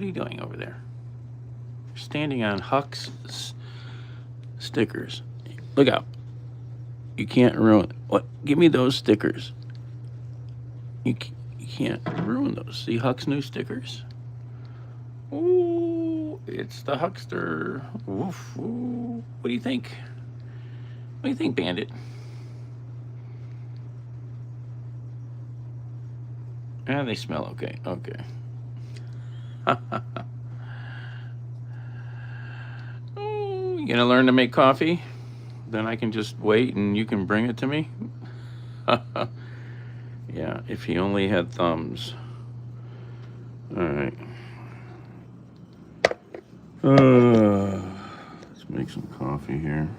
are you doing over there? You're standing on Huck's stickers. Look out. You can't ruin. What? Give me those stickers. You can't ruin those. See Huck's new stickers? Ooh, it's the Huckster. Woof, woo. What do you think? What do you think, Bandit? Ah, they smell okay. Okay. Oh, you gonna learn to make coffee? Then I can just wait and you can bring it to me? Yeah, if he only had thumbs. All right. Let's make some coffee here.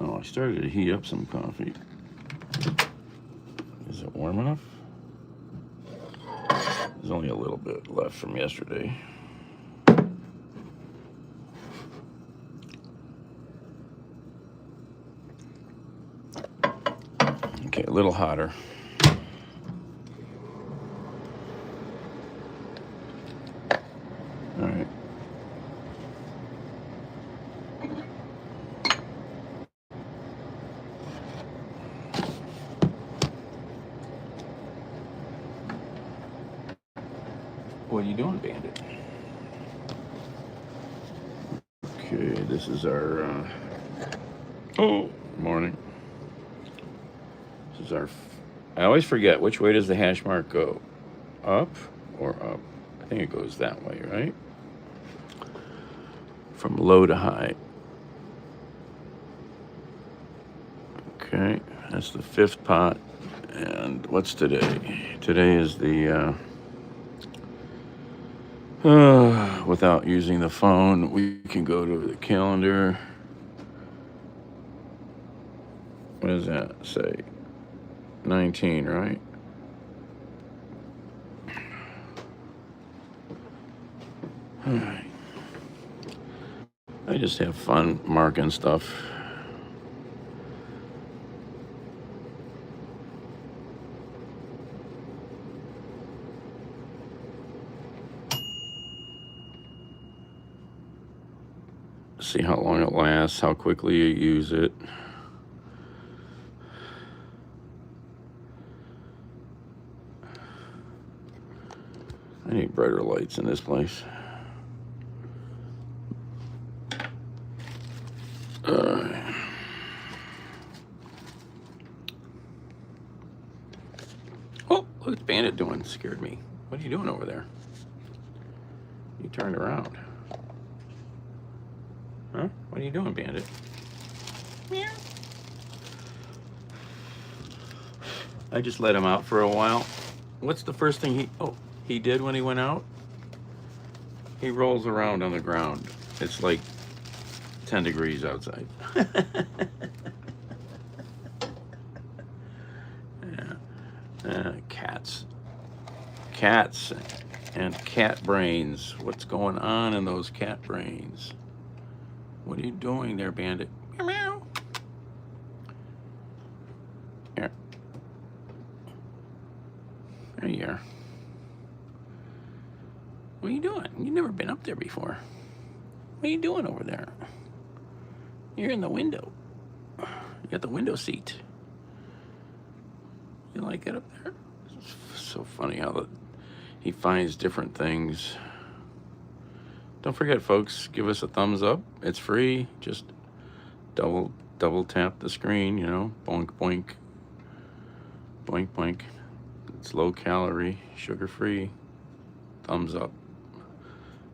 Oh, I started to heat up some coffee. Is it warm enough? There's only a little bit left from yesterday. Okay, a little hotter. All right. What are you doing, Bandit? Okay, this is our morning. This is our. I always forget which way does the hash mark go, up or up? I think it goes that way, right? From low to high. Okay, that's the 5th pot. And what's today? Today is the. Without using the phone, we can go to the calendar. What does that say? 19, right? All right. I just have fun marking stuff. See how long it lasts, how quickly you use it. I need brighter lights in this place. Oh, what's Bandit doing? Scared me. What are you doing over there? You turned around. Huh? What are you doing, Bandit? Meow. I just let him out for a while. What's the first thing he did when he went out? He rolls around on the ground. It's like 10 degrees outside. Yeah. Cats and cat brains. What's going on in those cat brains? What are you doing there, Bandit? Meow, meow. Here. There you are. What are you doing? You've never been up there before. What are you doing over there? You're in the window. You got the window seat. You like it up there? It's so funny how he finds different things. Don't forget, folks, give us a thumbs up. It's free. Just double tap the screen, boink, boink. Boink, boink. It's low calorie, sugar free. Thumbs up.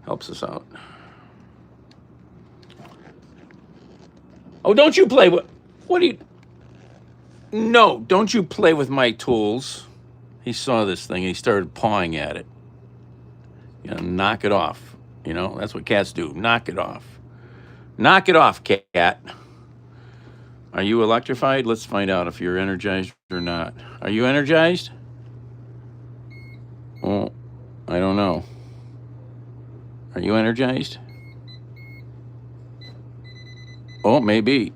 Helps us out. Oh, don't you play with... What do you... No, don't you play with my tools. He saw this thing and he started pawing at it. Knock it off. That's what cats do. Knock it off. Knock it off, cat. Are you electrified? Let's find out if you're energized or not. Are you energized? Well, I don't know. Are you energized? Oh, maybe.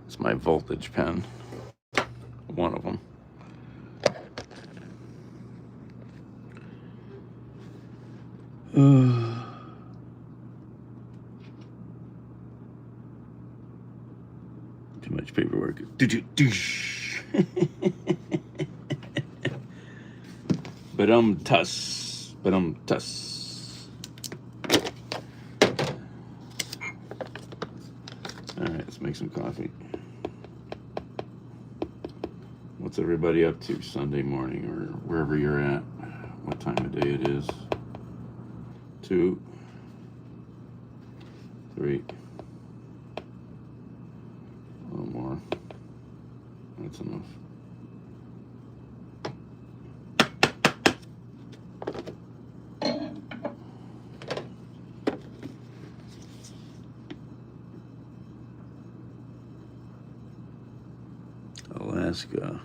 It's my voltage pen. One of them. Too much paperwork. Tuss. Tuss. All right, let's make some coffee. What's everybody up to Sunday morning or wherever you're at? What time of day it is? 2, 3. A little more. That's enough. Alaska.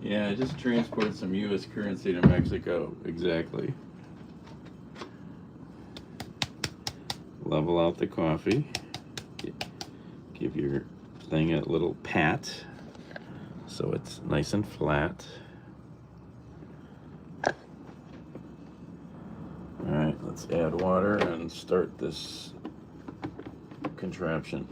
Yeah, just transport some U.S. currency to Mexico. Exactly. Level out the coffee. Give your thing a little pat so it's nice and flat. All right, let's add water and start this contraption.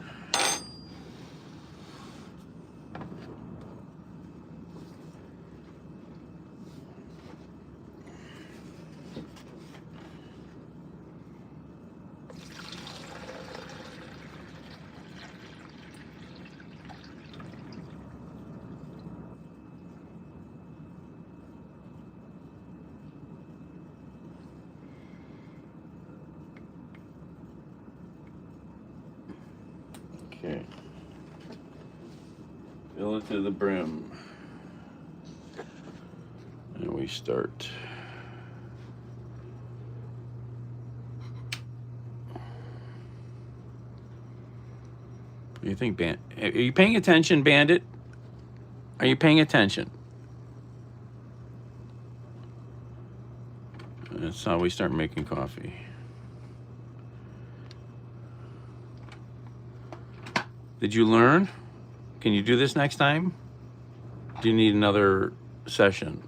Okay. Fill it to the brim. And we start. What do you think, Bandit? Are you paying attention, Bandit? Are you paying attention? That's how we start making coffee. Did you learn? Can you do this next time? Do you need another session?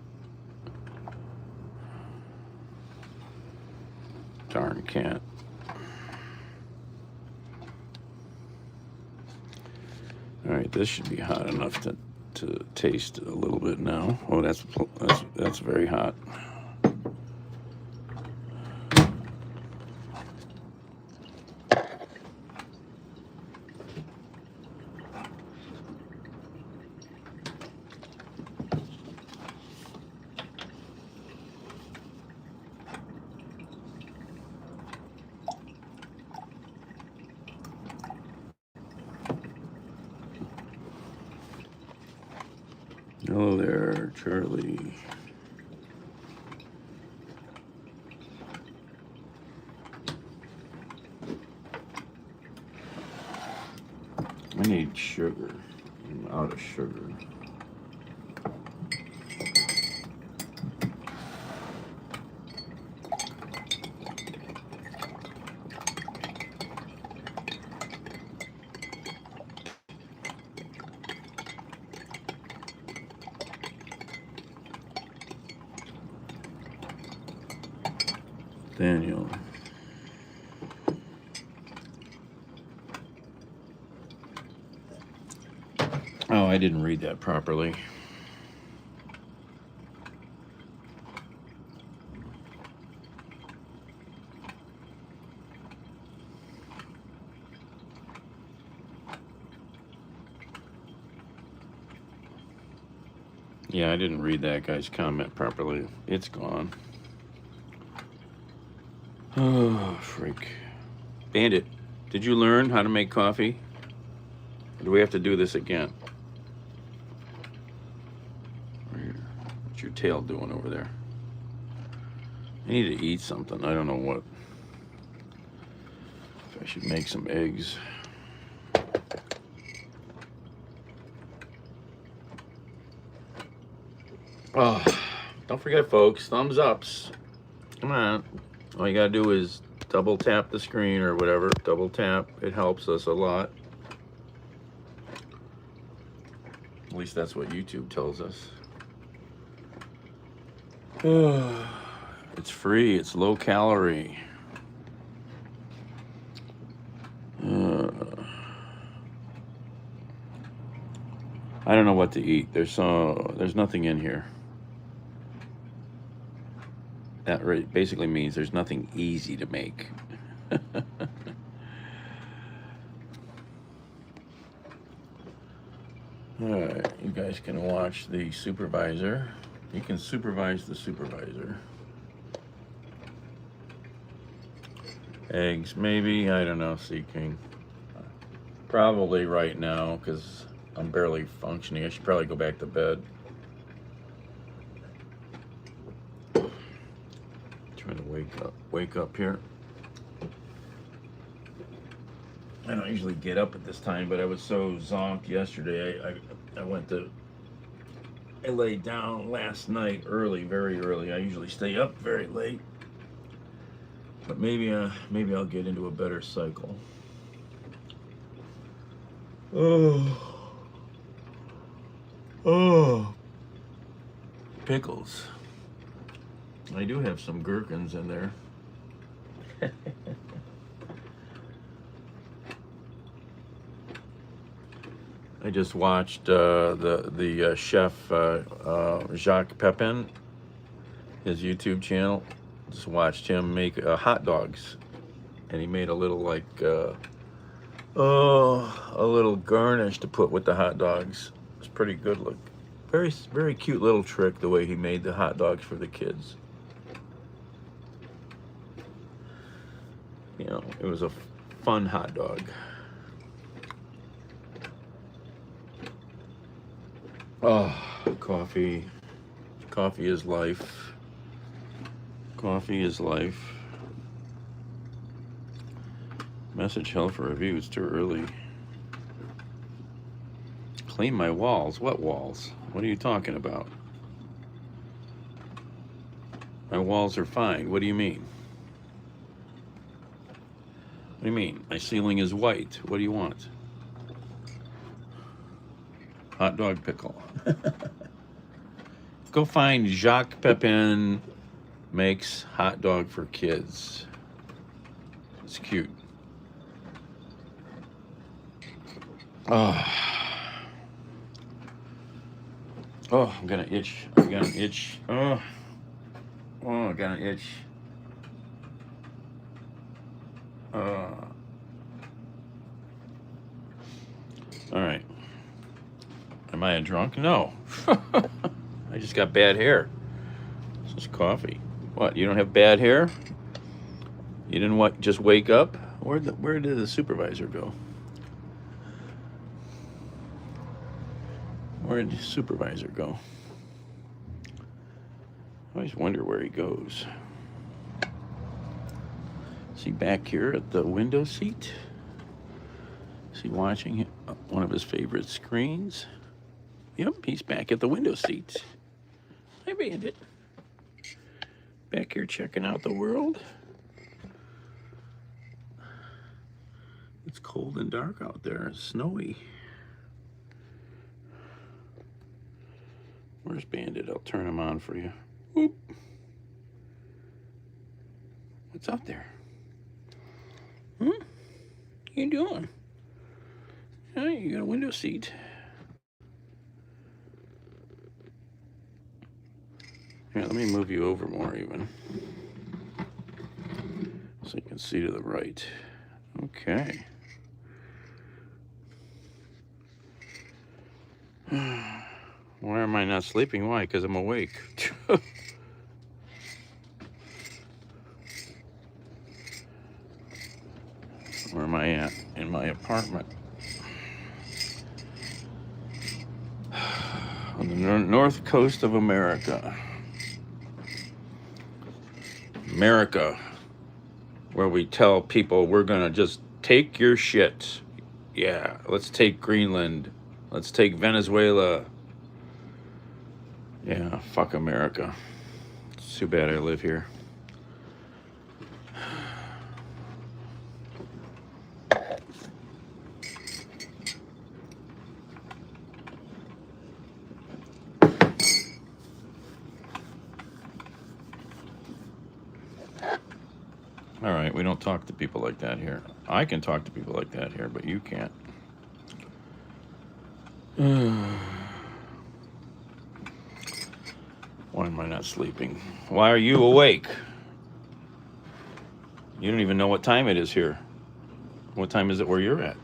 Darn cat. All right, this should be hot enough to taste a little bit now. Oh, that's very hot. Hello there, Charlie. I need sugar. I'm out of sugar. Daniel. Oh, I didn't read that properly. Yeah, I didn't read that guy's comment properly. It's gone. Oh, freak. Bandit, did you learn how to make coffee? Or do we have to do this again? What's your tail doing over there? I need to eat something. I don't know what. If I should make some eggs. Oh, don't forget, folks, thumbs ups. Come on. All you gotta do is double tap the screen or whatever. Double tap. It helps us a lot. At least that's what YouTube tells us. It's free. It's low calorie. I don't know what to eat. There's nothing in here. That basically means there's nothing easy to make. All right, you guys can watch the supervisor. You can supervise the supervisor. Eggs, maybe. I don't know, Sea King. Probably right now, because I'm barely functioning. I should probably go back to bed. Trying to wake up here. I don't usually get up at this time, but I was so zonked yesterday. I laid down last night early, very early. I usually stay up very late, but maybe I'll get into a better cycle. Oh, pickles. I do have some gherkins in there. I just watched the chef Jacques Pepin, his YouTube channel. Just watched him make hot dogs, and he made a little a little garnish to put with the hot dogs. It's pretty good look. Very, very cute little trick the way he made the hot dogs for the kids. You know, it was a fun hot dog. Oh, coffee. Coffee is life. Coffee is life. Message held for review. It's too early. Clean my walls. What walls? What are you talking about? My walls are fine. What do you mean? What do you mean? My ceiling is white. What do you want? Hot dog pickle. Go find Jacques Pepin makes hot dog for kids. It's cute. Oh, I'm gonna itch. I'm gonna itch. Oh, I got an itch. All right. Am I a drunk? No. I just got bad hair. This is coffee. What? You don't have bad hair? You didn't just wake up? Where did the supervisor go? Where did the supervisor go? I always wonder where he goes. Is he back here at the window seat? Is he watching one of his favorite screens? Yep, he's back at the window seat. Hi, Bandit. Back here checking out the world. It's cold and dark out there. It's snowy. Where's Bandit? I'll turn him on for you. Whoop. What's out there? What you doing? Oh, you got a window seat. Here, let me move you over more even. So you can see to the right. Okay. Why am I not sleeping? Why? Because I'm awake. Where am I at? In my apartment. On the north coast of America. America, where we tell people we're gonna just take your shit. Yeah, let's take Greenland. Let's take Venezuela. Yeah, fuck America. It's too bad I live here. All right, we don't talk to people like that here. I can talk to people like that here, but you can't. Why am I not sleeping? Why are you awake? You don't even know what time it is here. What time is it where you're at?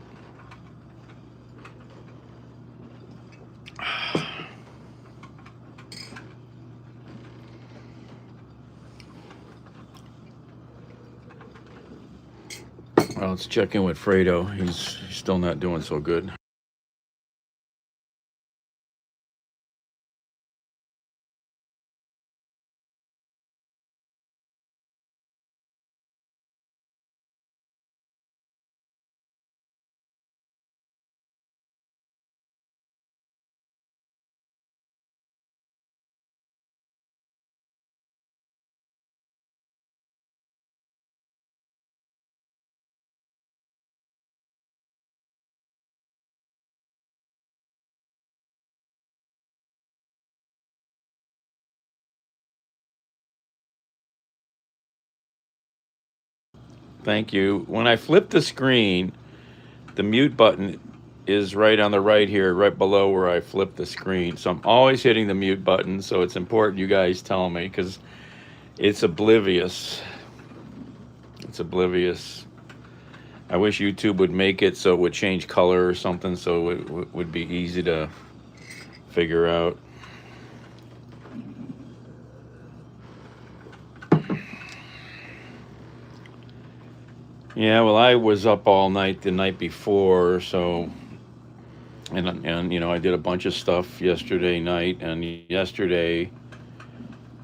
Well, let's check in with Fredo. He's still not doing so good. Thank you. When I flip the screen, the mute button is right on the right here, right below where I flip the screen. So I'm always hitting the mute button. So it's important you guys tell me because it's oblivious. It's oblivious. I wish YouTube would make it so it would change color or something so it would be easy to figure out. Yeah, well, I was up all night the night before, so and you know, I did a bunch of stuff yesterday night and yesterday,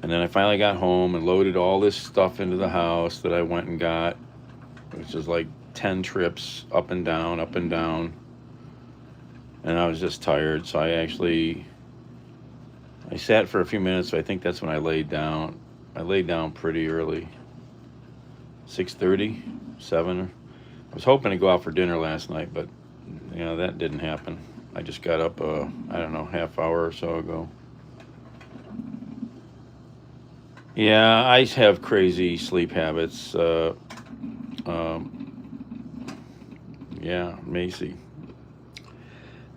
and then I finally got home and loaded all this stuff into the house that I went and got, which is like 10 trips up and down, and I was just tired, so I sat for a few minutes, so I think that's when I laid down. I laid down pretty early, 6:30, 7. I was hoping to go out for dinner last night, but you know, that didn't happen. I just got up, I don't know, half hour or so ago. Yeah, I have crazy sleep habits. Yeah, Macy.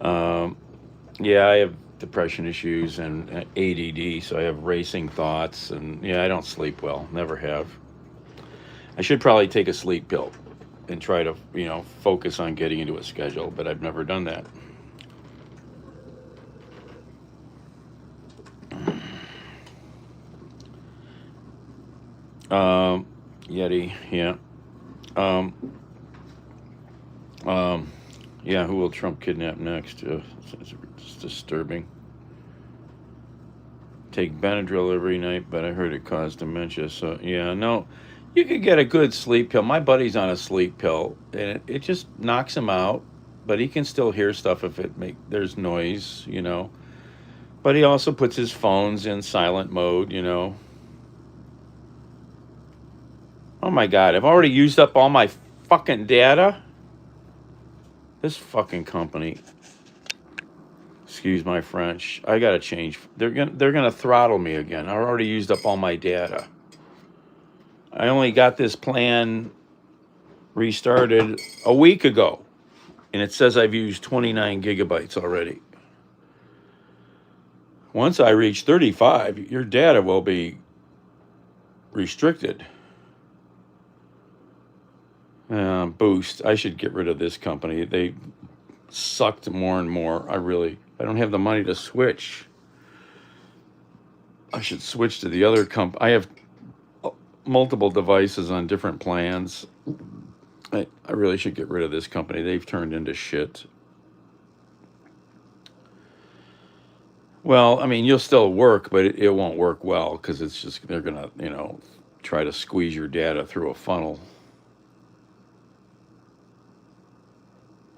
Yeah, I have depression issues and ADD, so I have racing thoughts, and yeah, I don't sleep well. Never have. I should probably take a sleep pill and try to, you know, focus on getting into a schedule, but I've never done that. Yeti, yeah. Um, yeah, who will Trump kidnap next? It's disturbing. Take Benadryl every night, but I heard it caused dementia. So yeah, no, you could get a good sleep pill. My buddy's on a sleep pill, and it just knocks him out, but he can still hear stuff if there's noise, you know. But he also puts his phones in silent mode, you know. Oh my God, I've already used up all my fucking data. This fucking company. Excuse my French. I gotta change. They're gonna throttle me again. I already used up all my data. I only got this plan restarted a week ago, and it says I've used 29 gigabytes already. Once I reach 35, your data will be restricted. Boost. I should get rid of this company. They sucked more and more. I don't have the money to switch. I should switch to the other company. I have multiple devices on different plans. I really should get rid of this company. They've turned into shit. Well, I mean, you'll still work, but it won't work well because it's just they're gonna, you know, try to squeeze your data through a funnel.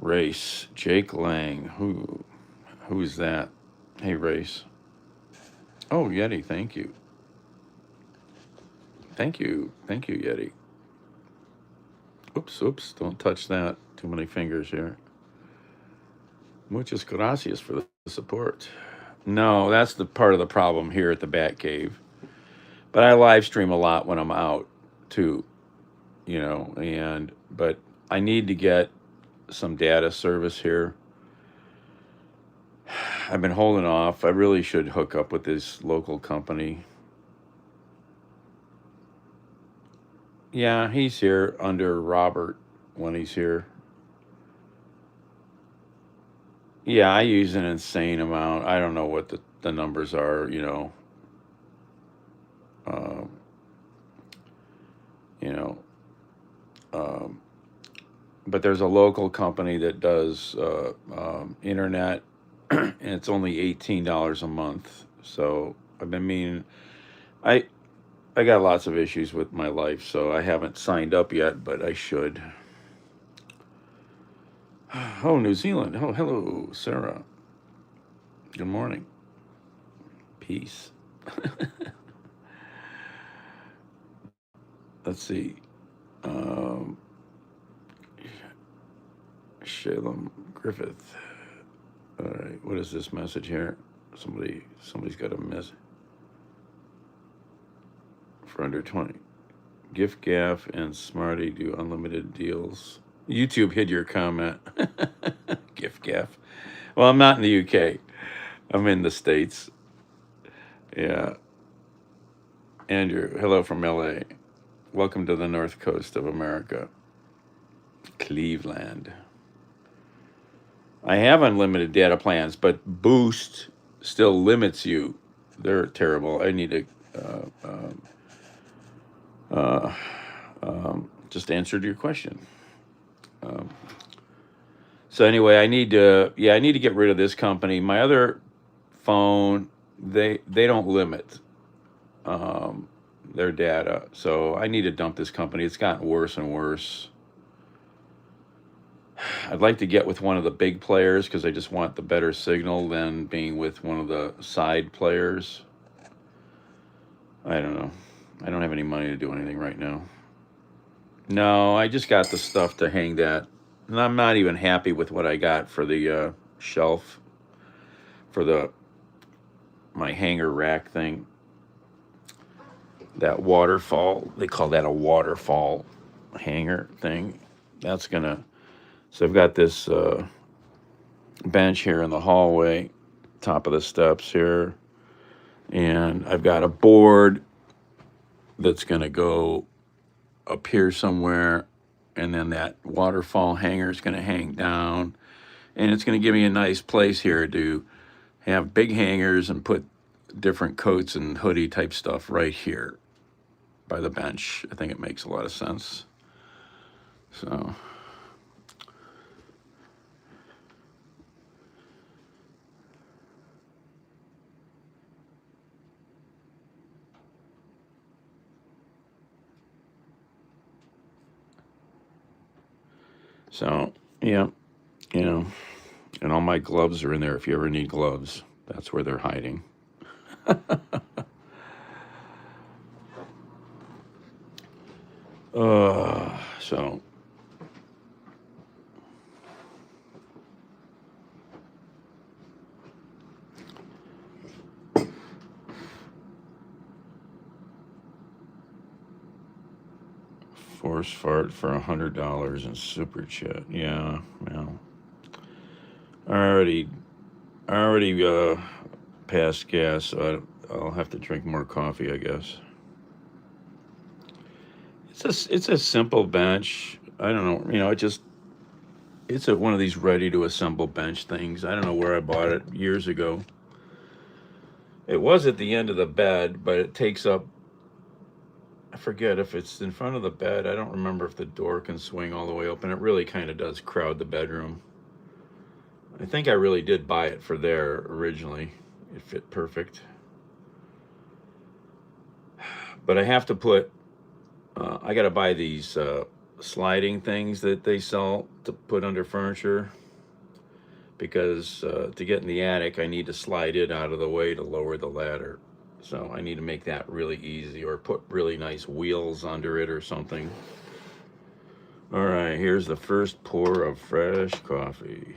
Race, Jake Lang. Who's that? Hey, Race. Oh, Yeti, thank you. Thank you. Thank you, Yeti. Oops, oops, don't touch that. Too many fingers here. Muchas gracias for the support. No, that's the part of the problem here at the Bat Cave. But I live stream a lot when I'm out too, but I need to get some data service here. I've been holding off. I really should hook up with this local company. Yeah, he's here under Robert when he's here. Yeah, I use an insane amount. I don't know what the numbers are. Um, you know, um, but there's a local company that does internet, and it's only $18 a month. So I've been meaning, I I got lots of issues with my life, so I haven't signed up yet, but I should. Oh, New Zealand. Oh, hello, Sarah. Good morning. Peace. Let's see. Um, Shalem Griffith. All right, what is this message here? Somebody's got a message for under 20. Gift Gaff and Smarty do unlimited deals. YouTube hid your comment. Gift Gaff. Well, I'm not in the UK. I'm in the States. Yeah. Andrew, hello from LA. Welcome to the North Coast of America. Cleveland. I have unlimited data plans, but Boost still limits you. They're terrible. I need to uh, just answered your question. Um, so anyway, I need to get rid of this company. My other phone, they don't limit um, their data, so I need to dump this company. It's gotten worse and worse. I'd like to get with one of the big players because I just want the better signal than being with one of the side players. I don't know. I don't have any money to do anything right now. No, I just got the stuff to hang that. And I'm not even happy with what I got for the shelf for the my hanger rack thing. That waterfall, they call that a waterfall hanger thing. That's gonna. So I've got this bench here in the hallway, top of the steps here, and I've got a board that's gonna go up here somewhere, and then that waterfall hanger is gonna hang down, and it's gonna give me a nice place here to have big hangers and put different coats and hoodie type stuff right here by the bench. I think it makes a lot of sense. So yeah, you know, and all my gloves are in there if you ever need gloves. That's where they're hiding. So force fart for $100 in super chat. Yeah, well, I already passed gas, so I'll have to drink more coffee, I guess. It's a simple bench. I don't know, it's one of these ready to assemble bench things. I don't know where I bought it years ago. It was at the end of the bed, but it takes up. I forget if it's in front of the bed. I don't remember if the door can swing all the way open. It really kind of does crowd the bedroom. I think I really did buy it for there originally. It fit perfect. But I have to put. I got to buy these sliding things that they sell to put under furniture because to get in the attic, I need to slide it out of the way to lower the ladder. So I need to make that really easy, or put really nice wheels under it or something. All right, here's the first pour of fresh coffee.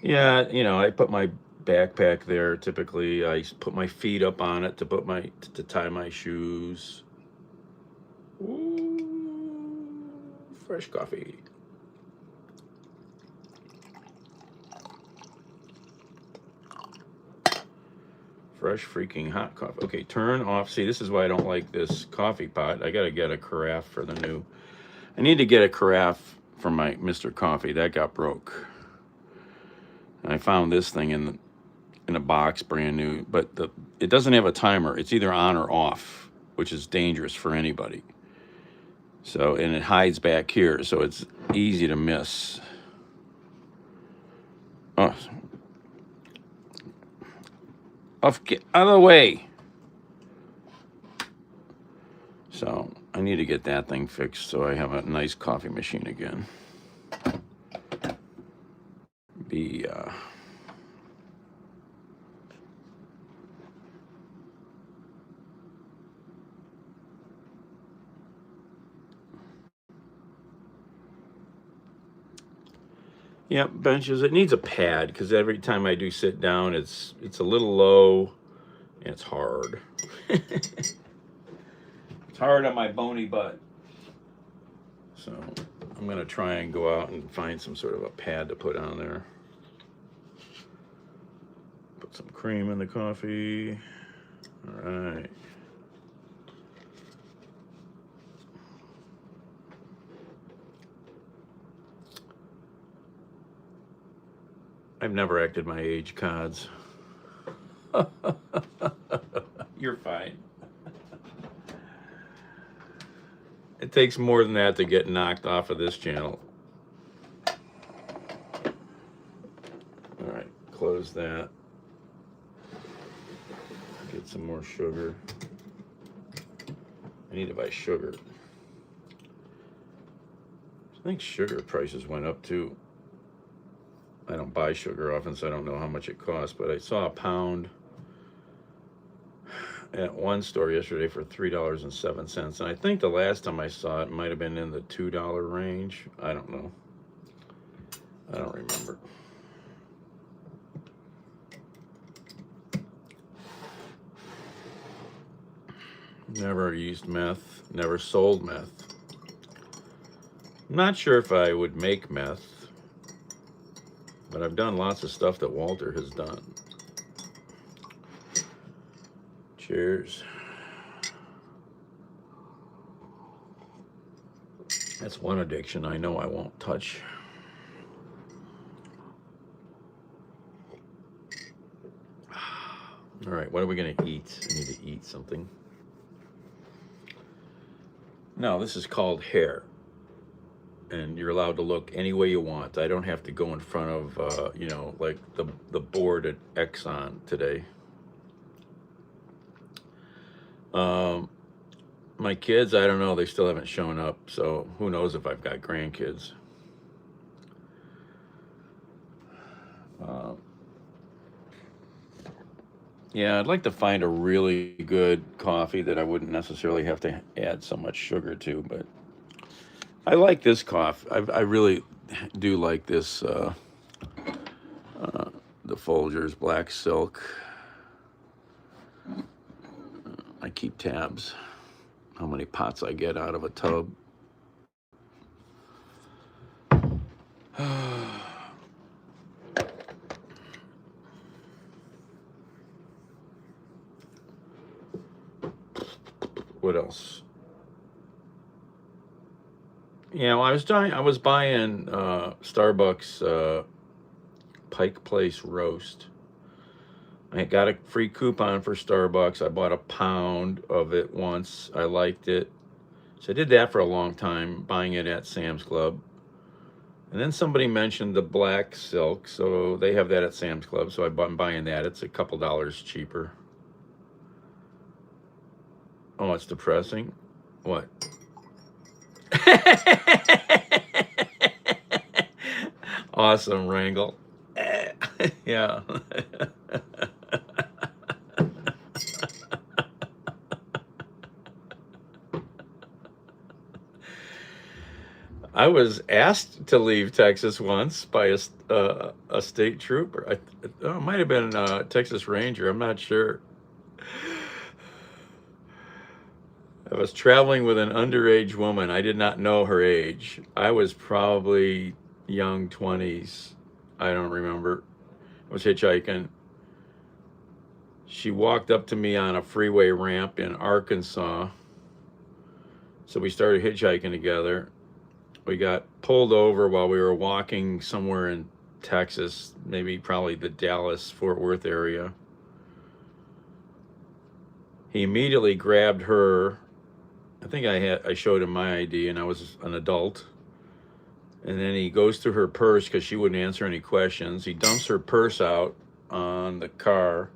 Yeah, you know, I put my backpack there. Typically, I put my feet up on it to tie my shoes. Ooh, fresh coffee. Fresh freaking hot coffee. Okay, turn off. See, this is why I don't like this coffee pot. I gotta get a carafe for the new. I need to get a carafe for my Mr. Coffee. That got broke. And I found this thing in a box, brand new, but it doesn't have a timer. It's either on or off, which is dangerous for anybody. So, and it hides back here, so it's easy to miss. Oh, get out of the way. So I need to get that thing fixed so I have a nice coffee machine again. Yep, benches. It needs a pad because every time I do sit down, it's a little low and it's hard. It's hard on my bony butt. So I'm gonna try and go out and find some sort of a pad to put on there. Put some cream in the coffee. All right. I've never acted my age, Cods. You're fine. It takes more than that to get knocked off of this channel. All right, close that. Get some more sugar. I need to buy sugar. I think sugar prices went up too. I don't buy sugar often, so I don't know how much it costs, but I saw a pound at one store yesterday for $3.07, and I think the last time I saw it might have been in the $2 range. I don't know. I don't remember. Never used meth, never sold meth. I'm not sure if I would make meth, but I've done lots of stuff that Walter has done. Cheers. That's one addiction I know I won't touch. All right, what are we gonna eat? I need to eat something. No, this is called hair. And you're allowed to look any way you want. I don't have to go in front of, you know, like the board at Exxon today. My kids, I don't know, they still haven't shown up, so who knows if I've got grandkids. Yeah, I'd like to find a really good coffee that I wouldn't necessarily have to add so much sugar to, but I like this coffee. I really do like this, the Folgers Black Silk. I keep tabs how many pots I get out of a tub. What else? Yeah, well, I was buying Starbucks Pike Place roast. I got a free coupon for Starbucks. I bought a pound of it once. I liked it. So I did that for a long time, buying it at Sam's Club. And then somebody mentioned the Black Silk, so they have that at Sam's Club. So I'm buying that. It's a couple dollars cheaper. Oh, it's depressing. What? Awesome, Wrangle. Yeah. I was asked to leave Texas once by a state trooper. It might have been a Texas Ranger. I'm not sure. I was traveling with an underage woman. I did not know her age. I was probably young 20s. I don't remember. I was hitchhiking. She walked up to me on a freeway ramp in Arkansas. So we started hitchhiking together. We got pulled over while we were walking somewhere in Texas, maybe probably the Dallas Fort Worth area. He immediately grabbed her. I think I showed him my ID and I was an adult. And then he goes through her purse because she wouldn't answer any questions. He dumps her purse out on the car,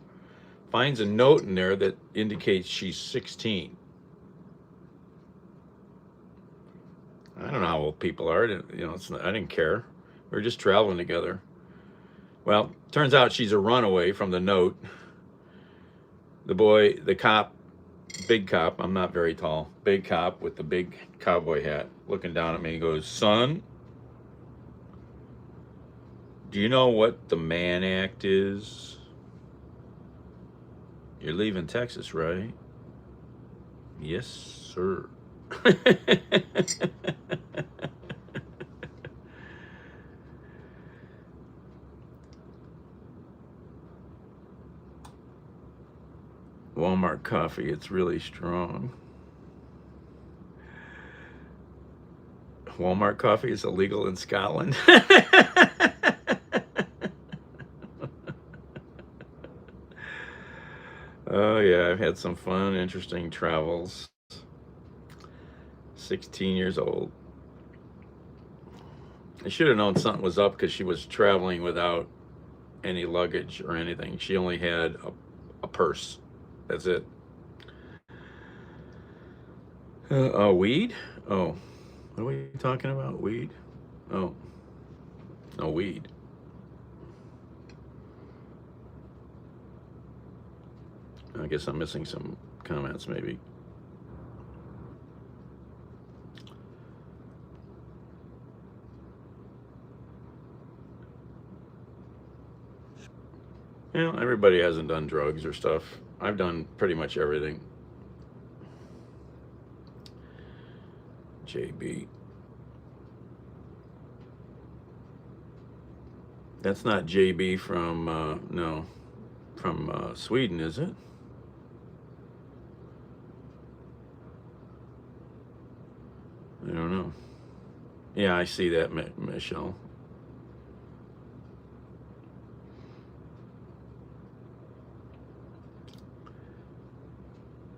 finds a note in there that indicates she's 16. I don't know how old people are. I didn't care. We were just traveling together. Well, turns out she's a runaway from the note. The cop, big cop, I'm not very tall, big cop with the big cowboy hat, looking down at me, he goes, "Son, do you know what the Mann Act is? You're leaving Texas, right?" "Yes, sir." Walmart coffee, it's really strong. Walmart coffee is illegal in Scotland. Oh yeah, I've had some fun, interesting travels. 16 years old. I should have known something was up because she was traveling without any luggage or anything. She only had a purse. That's it. Weed? Oh, what are we talking about? Weed? Oh, no, weed. I guess I'm missing some comments, maybe. Everybody hasn't done drugs or stuff. I've done pretty much everything. JB. That's not JB from, no, from Sweden, is it? I don't know. Yeah, I see that, Michelle.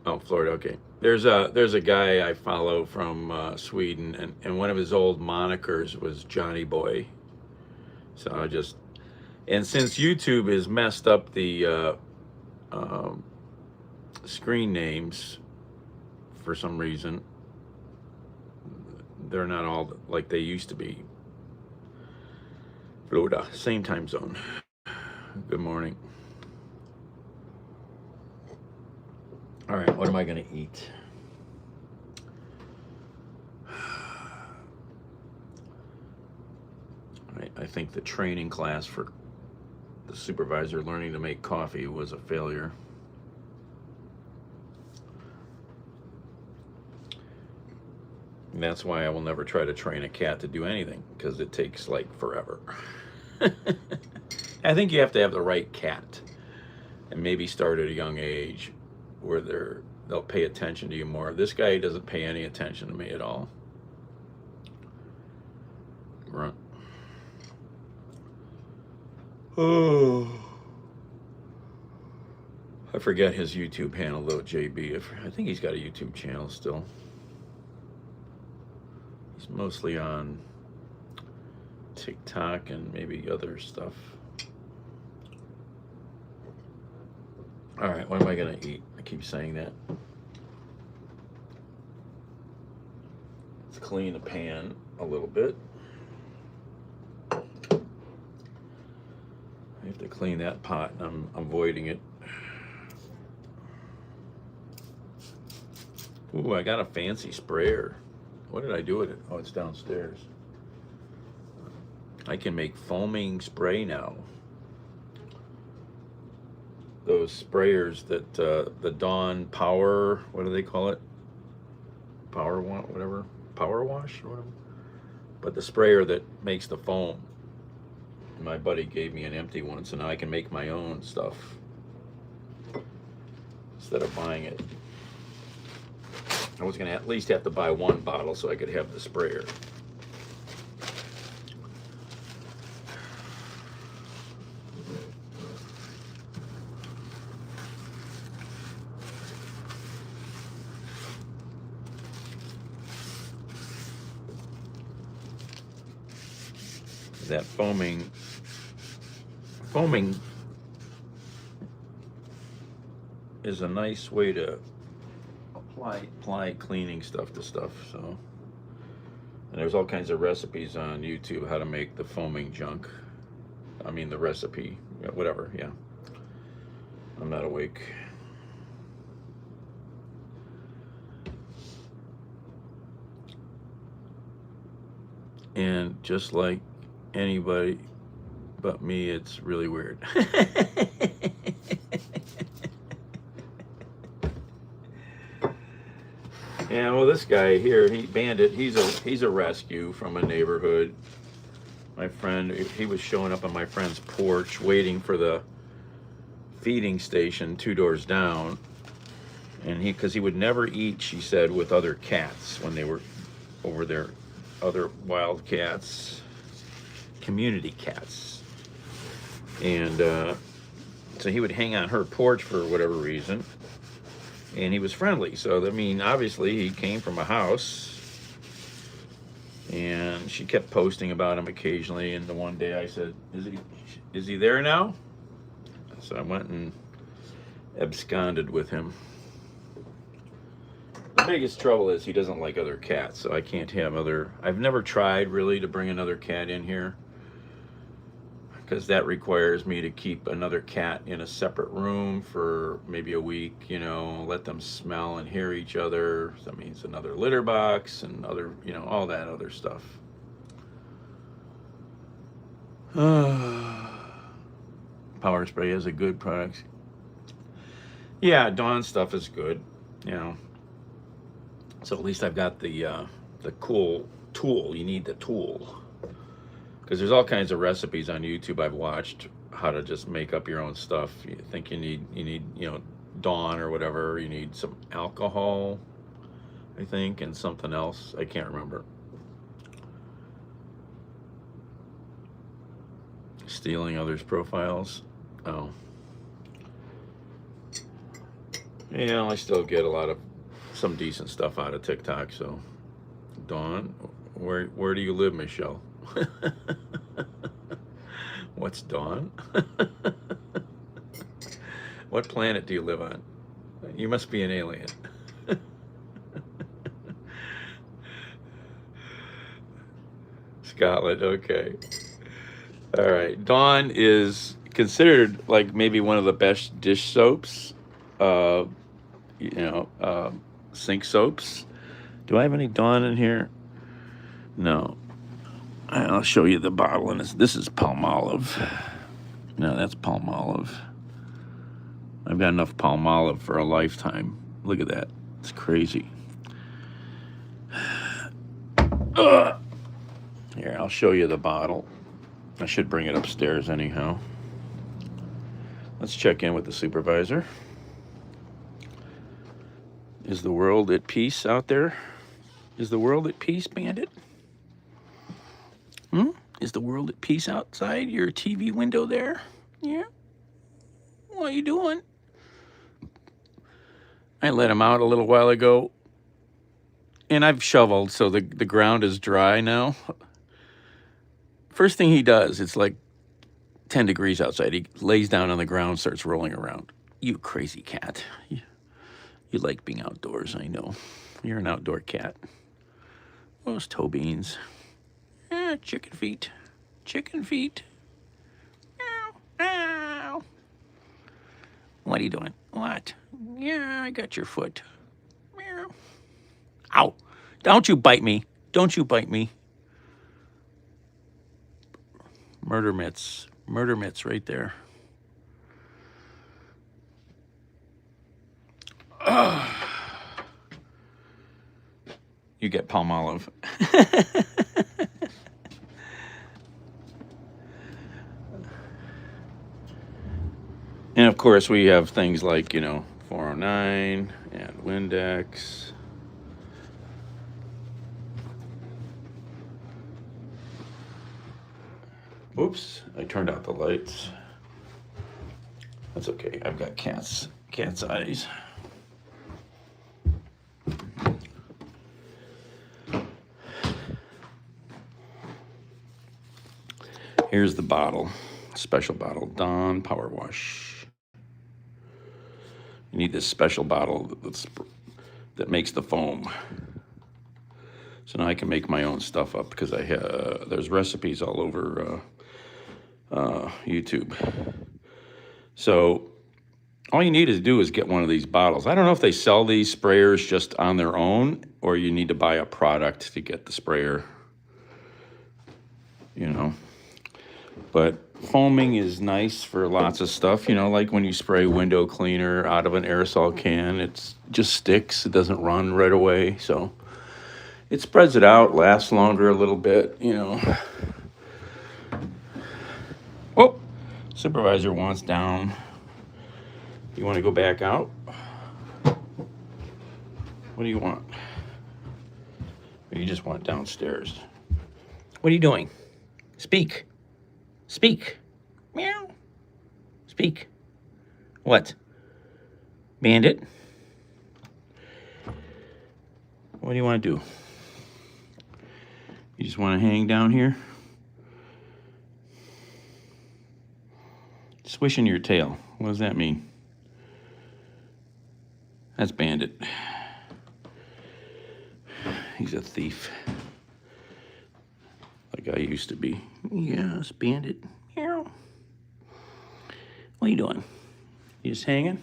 Oh, Florida. Okay. There's a guy I follow from Sweden, and one of his old monikers was Johnny Boy. So and since YouTube has messed up the screen names for some reason, they're not all like they used to be. Florida, same time zone. Good morning. All right, what am I going to eat? I think the training class for the supervisor learning to make coffee was a failure. And that's why I will never try to train a cat to do anything, because it takes like forever. I think you have to have the right cat and maybe start at a young age where they'll pay attention to you more. This guy doesn't pay any attention to me at all. Grunt. Oh, I forget his YouTube handle though, JB. I think he's got a YouTube channel still. He's mostly on TikTok and maybe other stuff. All right, what am I gonna eat? I keep saying that. Let's clean the pan a little bit. I have to clean that pot, and I'm avoiding it. Ooh, I got a fancy sprayer. What did I do with it? Oh, it's downstairs. I can make foaming spray now. Those sprayers that the Dawn Power, what do they call it? Power wash, whatever. Power wash or whatever. But the sprayer that makes the foam. My buddy gave me an empty one, so now I can make my own stuff instead of buying it. I was gonna at least have to buy one bottle so I could have the sprayer. That foaming is a nice way to apply cleaning stuff to stuff. So, and there's all kinds of recipes on YouTube how to make the foaming junk. I mean the recipe, whatever. Yeah, I'm not awake. And just like anybody but me, it's really weird. Yeah, well, this guy here, Bandit, he's a rescue from a neighborhood. My friend, he was showing up on my friend's porch waiting for the feeding station 2 doors down, and because he would never eat, she said, with other cats when they were over there, other wild cats, community cats. And so he would hang on her porch for whatever reason, and he was friendly. So I mean, obviously he came from a house, and she kept posting about him occasionally. And the one day I said, is he there now? So I went and absconded with him. The biggest trouble is he doesn't like other cats, so I can't have other. I've never tried really to bring another cat in here, because that requires me to keep another cat in a separate room for maybe a week, you know, let them smell and hear each other. That means another litter box and other, you know, all that other stuff. Power spray is a good product. Yeah, Dawn stuff is good, you know. So at least I've got the cool tool. You need the tool. Because there's all kinds of recipes on YouTube I've watched how to just make up your own stuff. You think you need, you know, Dawn or whatever. You need some alcohol, I think, and something else. I can't remember. Stealing others' profiles. Oh. Yeah, I still get some decent stuff out of TikTok. So, Dawn, where do you live, Michelle? What's Dawn? What planet do you live on? You must be an alien. Scotland, okay. All right. Dawn is considered like maybe one of the best dish soaps, you know, sink soaps. Do I have any Dawn in here? No. I'll show you the bottle, and this is Palmolive. No, that's Palmolive. I've got enough Palmolive for a lifetime. Look at that. It's crazy. Here, I'll show you the bottle. I should bring it upstairs anyhow. Let's check in with the supervisor. Is the world at peace out there? Is the world at peace, Bandit? Is the world at peace outside your TV window there? Yeah? What are you doing? I let him out a little while ago, and I've shoveled, so the ground is dry now. First thing he does, it's like 10 degrees outside. He lays down on the ground, starts rolling around. You crazy cat. You like being outdoors, I know. You're an outdoor cat. Those toe beans. Chicken feet. Chicken feet. Ow, ow. What are you doing? What? Yeah, I got your foot. Meow. Ow. Don't you bite me. Don't you bite me. Murder mitts. Murder mitts right there. You get Palmolive. And of course, we have things like, 409 and Windex. Oops, I turned out the lights. That's okay. I've got cat's eyes. Here's the bottle, special bottle, Dawn Power Wash. You need this special bottle that makes the foam. So now I can make my own stuff up because there's recipes all over YouTube. So all you need to do is get one of these bottles. I don't know if they sell these sprayers just on their own or you need to buy a product to get the sprayer, But foaming is nice for lots of stuff, like when you spray window cleaner out of an aerosol can, it just sticks. It doesn't run right away. So it spreads it out, lasts longer a little bit, Oh, supervisor wants down. You want to go back out? What do you want? Or you just want downstairs? What are you doing? Speak. Speak. Meow. Speak. What? Bandit? What do you want to do? You just want to hang down here? Swishing your tail. What does that mean? That's Bandit. He's a thief. Like I used to be. Yes, Bandit. Meow. What are you doing? You just hanging?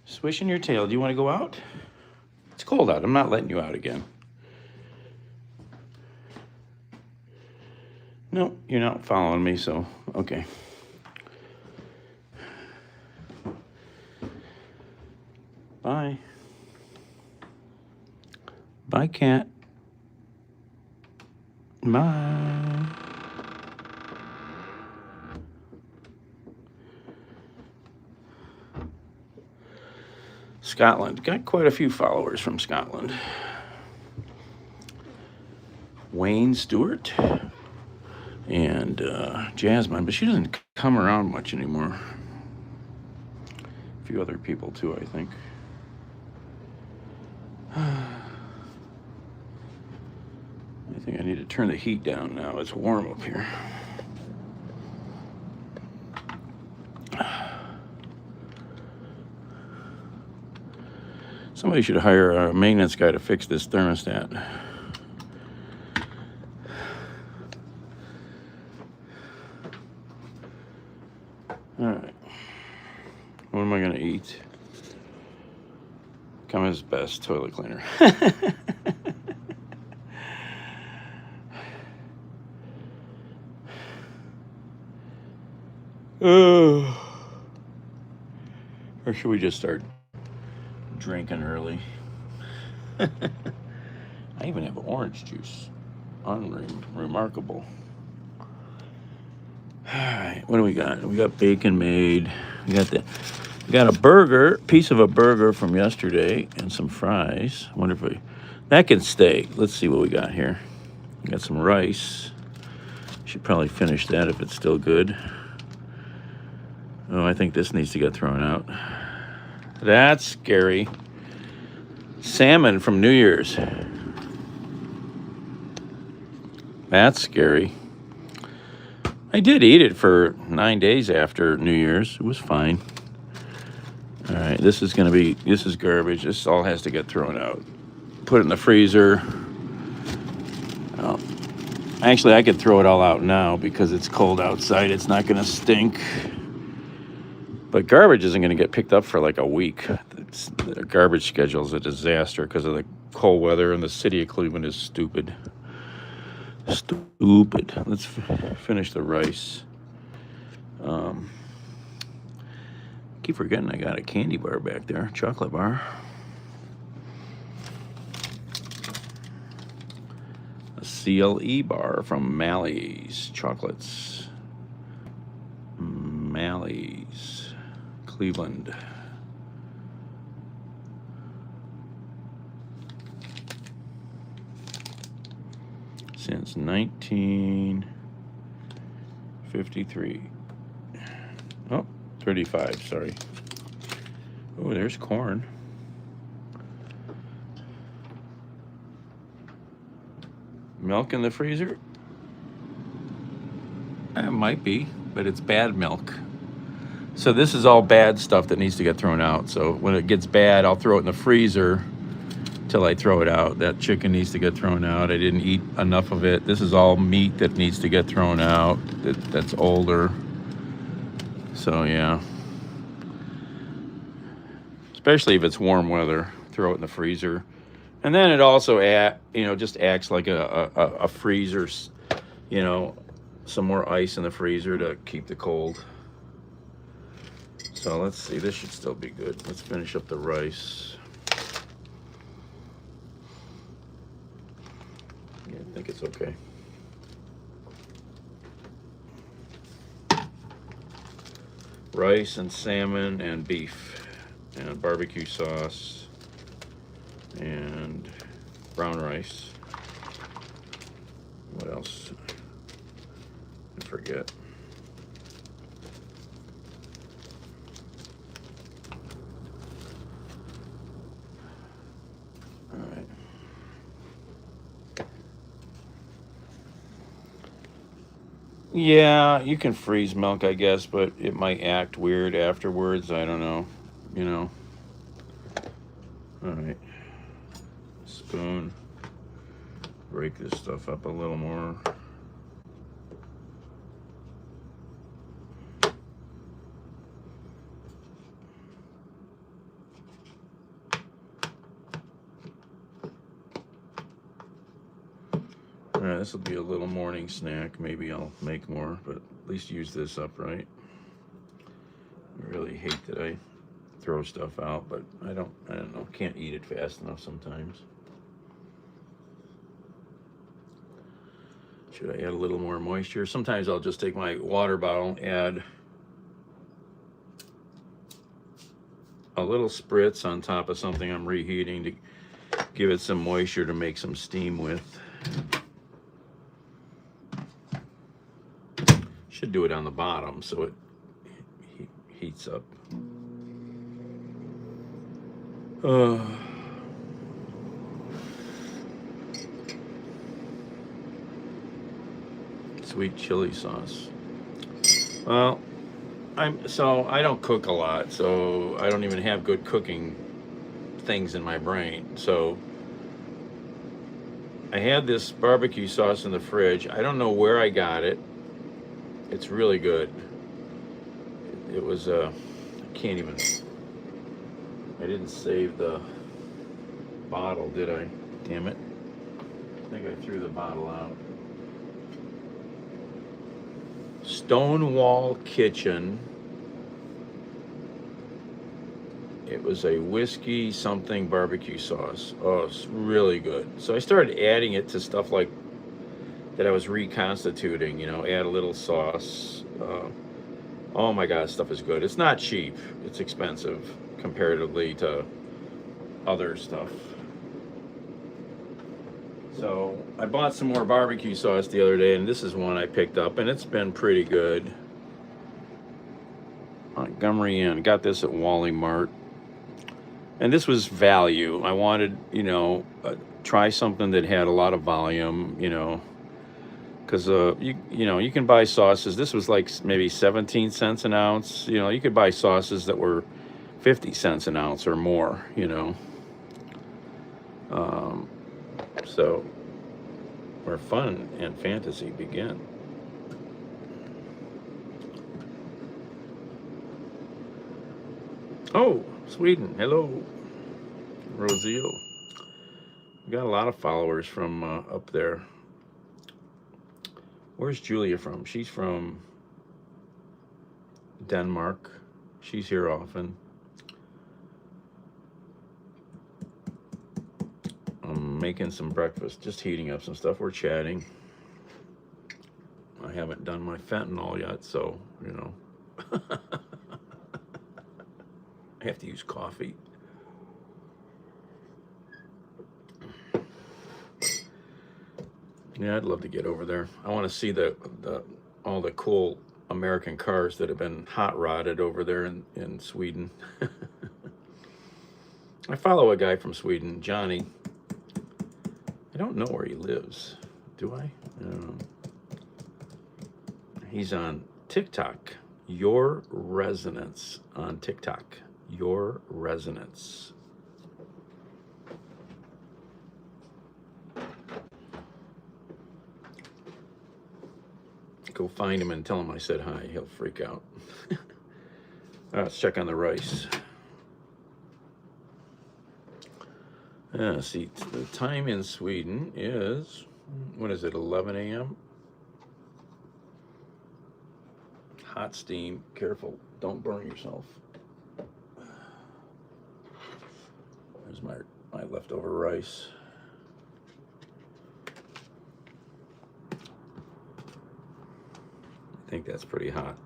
Swishing your tail. Do you want to go out? It's cold out. I'm not letting you out again. No, you're not following me, so okay. Bye. Bye, cat. Bye. Scotland. Got quite a few followers from Scotland. Wayne Stewart and Jasmine, but she doesn't come around much anymore. A few other people too, I think. I think I need to turn the heat down now. It's warm up here. Somebody should hire a maintenance guy to fix this thermostat. All right. What am I going to eat? Cummins Best toilet cleaner. Or should we just start drinking early? I even have orange juice. Unremarkable. All right, what do we got? We got bacon made. We got a burger, piece of a burger from yesterday, and some fries. I wonder if that can stay. Let's see what we got here. We got some rice. Should probably finish that if it's still good. Oh, I think this needs to get thrown out. That's scary. Salmon from New Year's. That's scary. I did eat it for 9 days after New Year's. It was fine. All right, this is garbage. This all has to get thrown out. Put it in the freezer. Well, actually, I could throw it all out now because it's cold outside. It's not going to stink. But garbage isn't going to get picked up for like a week. The garbage schedule is a disaster because of the cold weather, and the city of Cleveland is stupid. Stupid. Let's finish the rice. Keep forgetting I got a candy bar back there, chocolate bar. A CLE bar from Mally's Chocolates. Mally's, Cleveland. Since 1953. Oh, 35, sorry. Oh, there's corn. Milk in the freezer? It might be, but it's bad milk. So this is all bad stuff that needs to get thrown out. So when it gets bad, I'll throw it in the freezer till I throw it out. That chicken needs to get thrown out. I didn't eat enough of it. This is all meat that needs to get thrown out. That's older. So yeah. Especially if it's warm weather, throw it in the freezer. And then it also just acts like a freezer, some more ice in the freezer to keep the cold. So let's see, this should still be good. Let's finish up the rice. Yeah, I think it's okay. Rice and salmon and beef and barbecue sauce and brown rice. What else? I forget. All right. Yeah, you can freeze milk, I guess, but it might act weird afterwards. I don't know. All right. Spoon. Break this stuff up a little more. All right, this will be a little morning snack. Maybe I'll make more, but at least use this up, right? I really hate that I throw stuff out, but I don't know. Can't eat it fast enough sometimes. Should I add a little more moisture? Sometimes I'll just take my water bottle and add a little spritz on top of something I'm reheating to give it some moisture to make some steam with. Should do it on the bottom so it heats up. Sweet chili sauce. Well, I don't cook a lot, so I don't even have good cooking things in my brain. So I had this barbecue sauce in the fridge. I don't know where I got it. It's really good. It was I can't even. I didn't save the bottle, did I? Damn it. I think I threw the bottle out. Stonewall Kitchen. It was a whiskey something barbecue sauce. Oh, it's really good. So I started adding it to stuff like that I was reconstituting, add a little sauce. Oh my God, stuff is good. It's not cheap. It's expensive comparatively to other stuff. So I bought some more barbecue sauce the other day, and this is one I picked up, and it's been pretty good. Montgomery Inn. Got this at Wally Mart. And this was value. I wanted, try something that had a lot of volume, because you can buy sauces. This was like maybe 17 cents an ounce. You could buy sauces that were 50 cents an ounce or more. So where fun and fantasy begin. Oh, Sweden. Hello, Rosio. We got a lot of followers from up there. Where's Julia from? She's from Denmark. She's here often. I'm making some breakfast, just heating up some stuff. We're chatting. I haven't done my fentanyl yet, so, you know. I have to use coffee. Yeah, I'd love to get over there. I want to see all the cool American cars that have been hot rodded over there in Sweden. I follow a guy from Sweden, Johnny. I don't know where he lives. Do I? I don't know. He's on TikTok. Your Resonance on TikTok. Your Resonance. Go find him and tell him I said hi. He'll freak out. Let's check on the rice. See, the time in Sweden is, what is it, 11 a.m.? Hot steam. Careful, don't burn yourself. There's my leftover rice. I think that's pretty hot.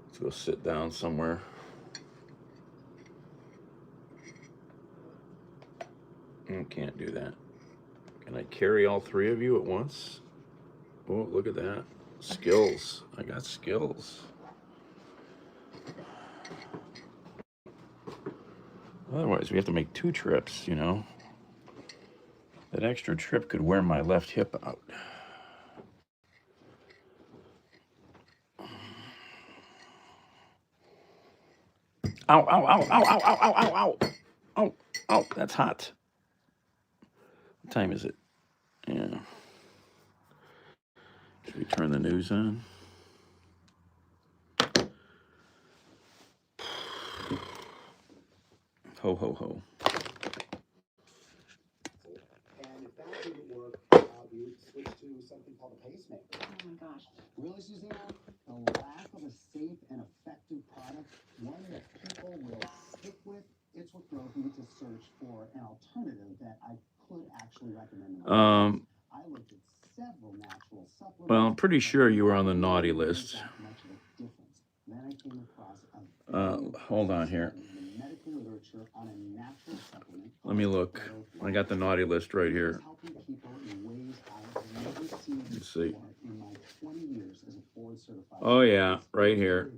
Let's go sit down somewhere. I can't do that. Can I carry all three of you at once? Oh, look at that. Skills. I got skills. Otherwise, we have to make 2 trips, you know. That extra trip could wear my left hip out. Ow, ow, ow, ow, ow, ow, ow, ow, ow. Oh, oh, that's hot. What time is it? Yeah. Should we turn the news on? Ho, ho, ho. And if that didn't work, we would switch to something called a pacemaker. Oh my gosh. Really, Suzanne? The lack of a safe and effective product, one that people will stick with, it's what drove me to search for an alternative that I could actually recommend. I looked at several natural supplements. Well, I'm pretty sure you were on the naughty list. Then I came across hold on here. medical literature on a natural supplement. Let me look. I got the naughty list right here. Let's see. Oh yeah, right here.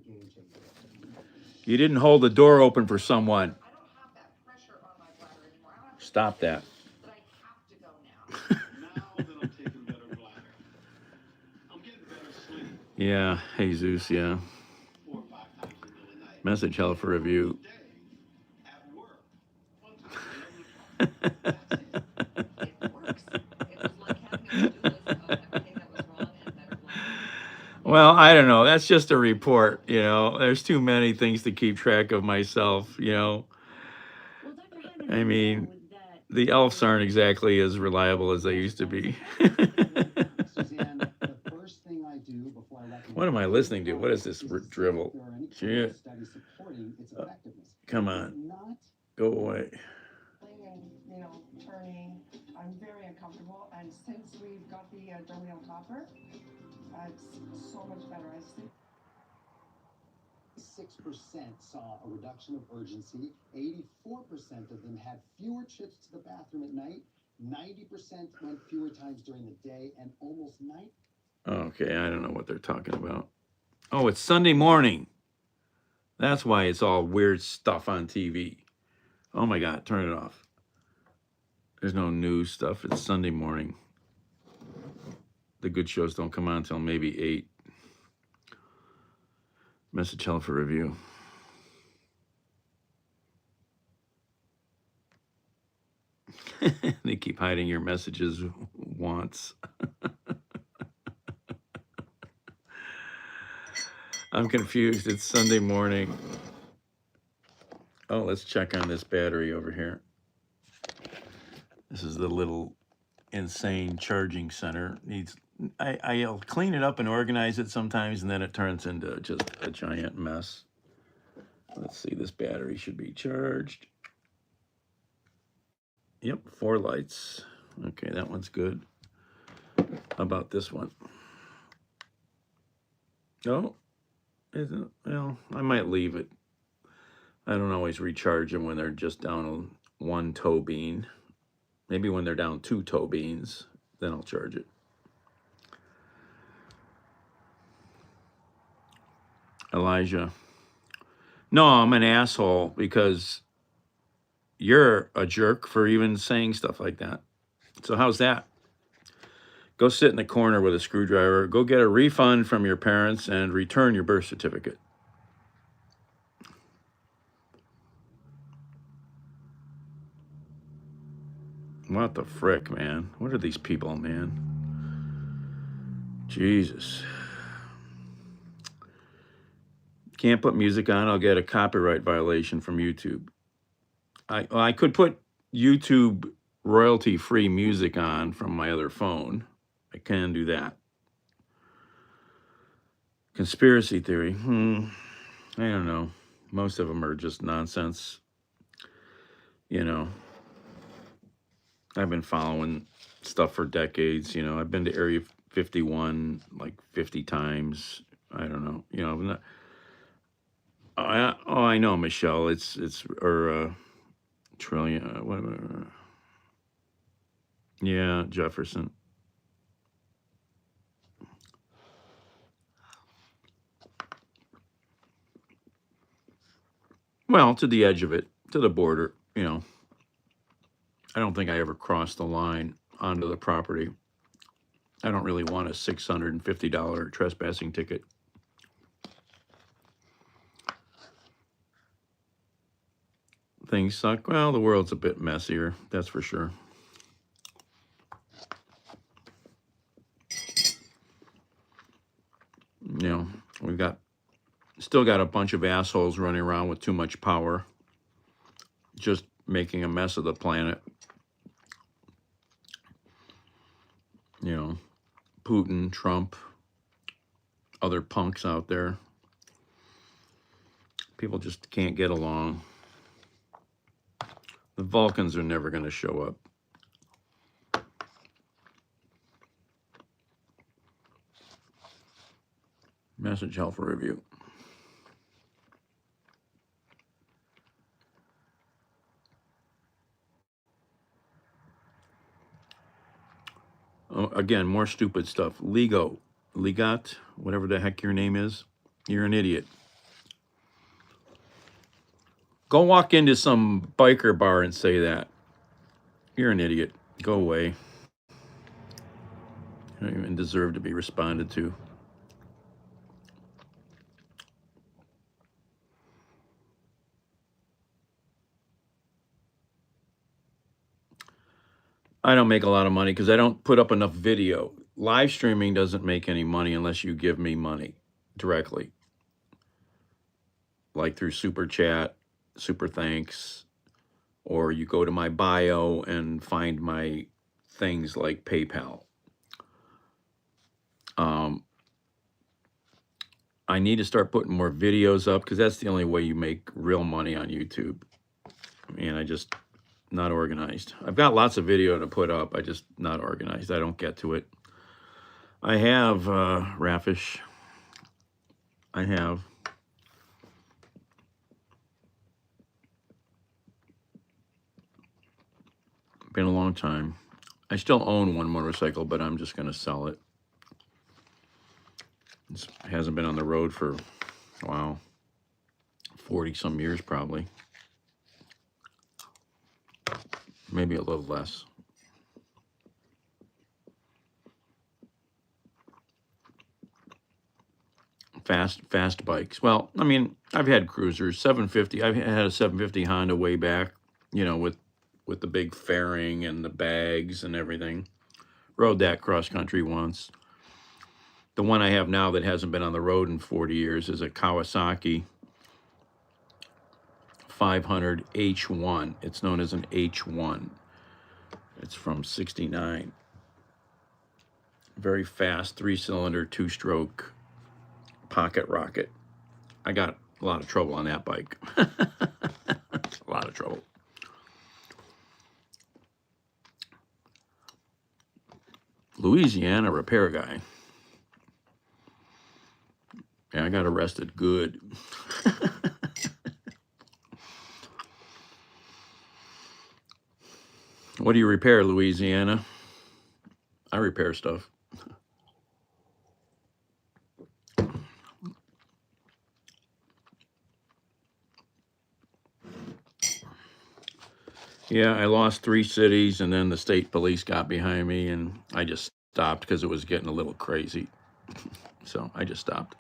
You didn't hold the door open for someone. I don't have that pressure on my bladder anymore. I don't have Stop that. but I have to go now. Now that I'm taking better bladder, I'm getting better sleep. Yeah, Jesus, yeah. 4 or 5 times a night. Message hell for review. At work. 1 time It works. It was like having a to-do list of everything that was wrong and better bladder. Well, I don't know. That's just a report, you know. There's too many things to keep track of myself, you know. I mean, the elves aren't exactly as reliable as they used to be. Suzanne, the first thing I do before I recommend What am I listening to? What is this drivel? there are any Shit. studies supporting its effectiveness. Come on. Not Go away. And turning, I'm very uncomfortable. And since we've got the dermal copper, it's so much better. I sleep. 6% saw a reduction of urgency. 84% of them had fewer trips to the bathroom at night. 90% went fewer times during the day, and almost 90. Okay, I don't know what they're talking about. Oh, it's Sunday morning. That's why it's all weird stuff on TV. Oh my God, turn it off. There's no news stuff. It's Sunday morning. The good shows don't come on until maybe 8. Message hell for review. They keep hiding your messages once. I'm confused. It's Sunday morning. Oh, let's check on this battery over here. This is the little insane charging center. I'll clean it up and organize it sometimes, and then it turns into just a giant mess. Let's see, this battery should be charged. Yep, 4 lights. Okay, that one's good. How about this one? Oh, isn't, well, I might leave it. I don't always recharge them when they're just down 1 toe bean. Maybe when they're down 2 toe beans, then I'll charge it. Elijah. No, I'm an asshole because you're a jerk for even saying stuff like that. So how's that? Go sit in the corner with a screwdriver. Go get a refund from your parents and return your birth certificate. What the frick, man? What are these people, man? Jesus. Can't put music on. I'll get a copyright violation from YouTube. I could put YouTube royalty-free music on from my other phone. I can do that. Conspiracy theory. I don't know. Most of them are just nonsense. You know, I've been following stuff for decades. You know, I've been to Area 51 like 50 times. I don't know. You know, I'm not, I know, Michelle. It's or Trillion. Whatever. Yeah, Jefferson. Well, to the edge of it, to the border. You know, I don't think I ever crossed the line onto the property. I don't really want a $650 trespassing ticket. Things suck. Well, the world's a bit messier, that's for sure. You know, we've still got a bunch of assholes running around with too much power, just making a mess of the planet. You know, Putin, Trump, other punks out there. People just can't get along. The Vulcans are never going to show up. Message Health Review. Oh, again, more stupid stuff. Legot, whatever the heck your name is, you're an idiot. Go walk into some biker bar and say that. You're an idiot. Go away. You don't even deserve to be responded to. I don't make a lot of money because I don't put up enough video. Live streaming doesn't make any money unless you give me money directly. Like through Super Chat, Super Thanks, or you go to my bio and find my things like PayPal. I need to start putting more videos up because that's the only way you make real money on YouTube. And I just not organized. I've got lots of video to put up. I just not organized. I don't get to it. I have Raffish. I have. Been a long time. I still own one motorcycle, but I'm just going to sell it. It hasn't been on the road for, wow, 40 some years probably. Maybe a little less. Fast bikes. Well, I mean, I've had cruisers, 750. I've had a 750 Honda way back, you know, with the big fairing and the bags and everything. Rode that cross country once. The one I have now that hasn't been on the road in 40 years is a Kawasaki 500 H1. It's known as an H1. It's from '69. Very fast, 3-cylinder, 2-stroke pocket rocket. I got a lot of trouble on that bike. A lot of trouble. Louisiana repair guy. Yeah, I got arrested good. What do you repair, Louisiana? I repair stuff. Yeah, I lost 3 cities, and then the state police got behind me, and I just stopped because it was getting a little crazy. So I just stopped.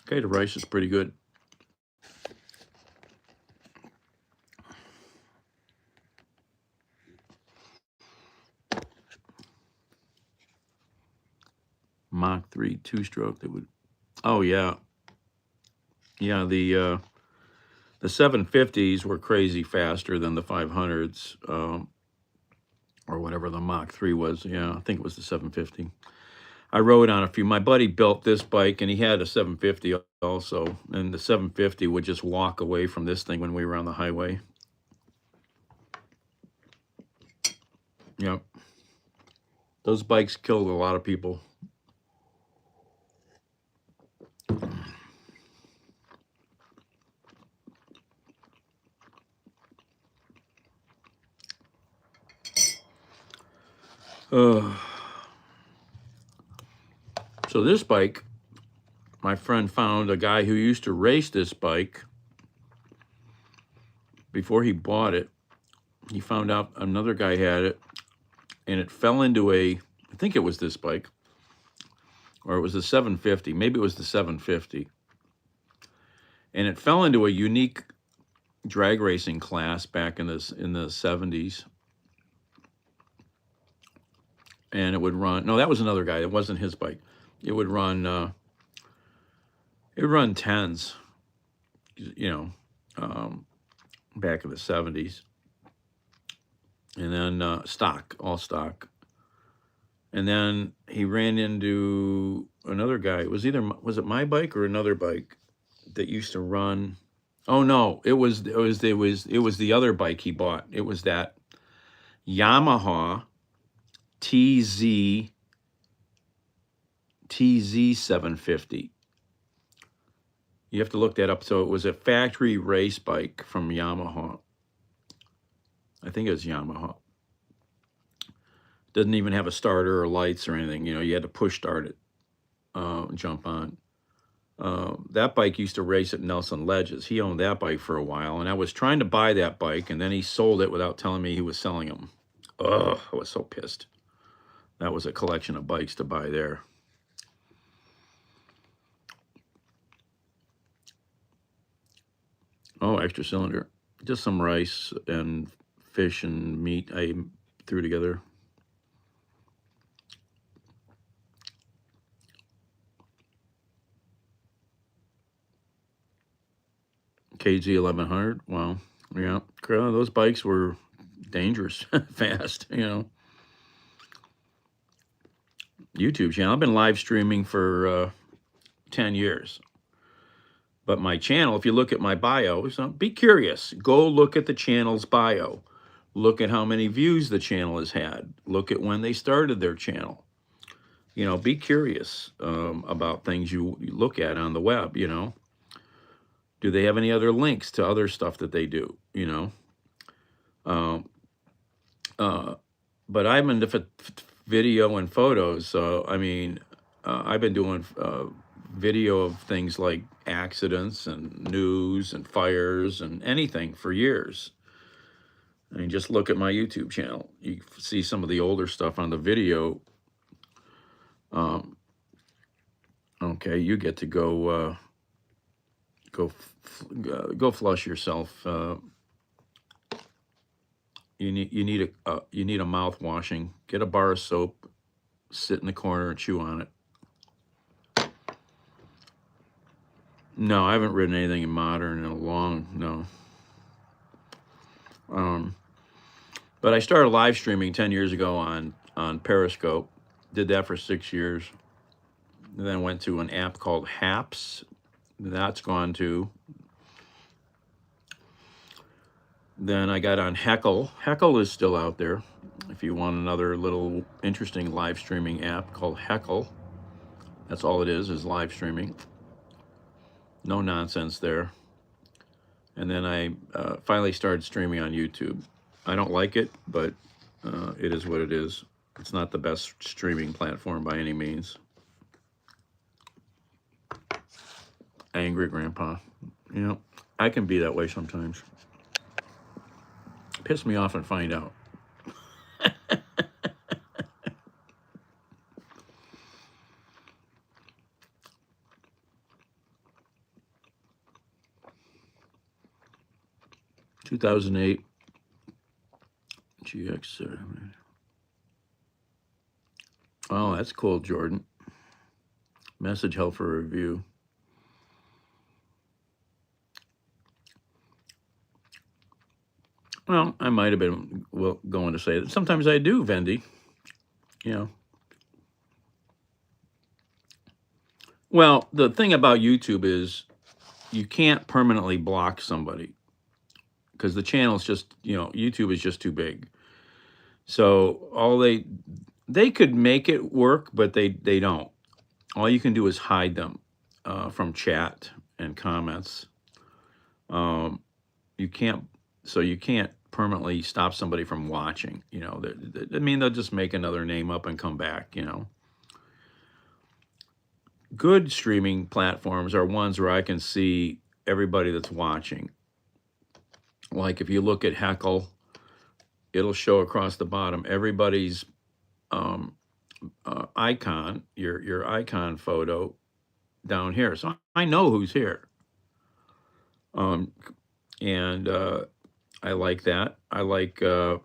Okay, the rice is pretty good. Mach 3 2-stroke that would. Oh yeah, yeah. The 750s were crazy faster than the 500s, or whatever the Mach 3 was. Yeah, I think it was the 750. I rode on a few. My buddy built this bike, and he had a 750 also, and the 750 would just walk away from this thing when we were on the highway. Yep. Those bikes killed a lot of people. So this bike, my friend found a guy who used to race this bike. Before he bought it, he found out another guy had it, and it fell into I think it was this bike, or it was the 750. Maybe it was the 750. And it fell into a unique drag racing class back in the 70s. And it would run. No, that was another guy. It wasn't his bike. It would run. It would run 10s. Back in the 70s. And then stock, all stock. And then he ran into another guy. Was it my bike or another bike that used to run? Oh no, it was the other bike he bought. It was that Yamaha TZ 750. You have to look that up. So it was a factory race bike from Yamaha. I think it was Yamaha. Doesn't even have a starter or lights or anything. You had to push start it, jump on. That bike used to race at Nelson Ledges. He owned that bike for a while, and I was trying to buy that bike, and then he sold it without telling me he was selling them. Ugh, I was so pissed. That was a collection of bikes to buy there. Oh, extra cylinder. Just some rice and fish and meat I threw together. KZ 1100. Wow. Yeah. Those bikes were dangerous, fast, YouTube channel. I've been live streaming for 10 years. But my channel, if you look at my bio, so be curious. Go look at the channel's bio. Look at how many views the channel has had. Look at when they started their channel. Be curious about things you look at on the web, Do they have any other links to other stuff that they do, But I'm into video and photos, so, I've been doing video of things like accidents and news and fires and anything for years. Just look at my YouTube channel. You see some of the older stuff on the video. Okay, you get to go flush yourself. You need a mouth washing. Get a bar of soap, sit in the corner and chew on it. No, I haven't written anything in modern in a long, no. But I started live streaming 10 years ago on Periscope. Did that for 6 years. And then went to an app called Haps. That's gone too. Then I got on Heckle. Heckle is still out there. If you want another little interesting live streaming app called Heckle, that's all it is live streaming. No nonsense there. And then I finally started streaming on YouTube. I don't like it, but it is what it is. It's not the best streaming platform by any means. Angry grandpa. You know, I can be that way sometimes. Piss me off and find out. (2008) GX. Oh, that's cool, Jordan. Message held for review. Well, I might have been going to say that. Sometimes I do, Vendy. You know. Well, the thing about YouTube is you can't permanently block somebody because the channel is just, YouTube is just too big. So all they could make it work, but they don't. All you can do is hide them from chat and comments. You can't permanently stop somebody from watching. I mean, they'll just make another name up and come back. Good streaming platforms are ones where I can see everybody that's watching. Like if you look at Heckle, it'll show across the bottom everybody's icon, your icon photo down here. So I know who's here. And I like that. I like there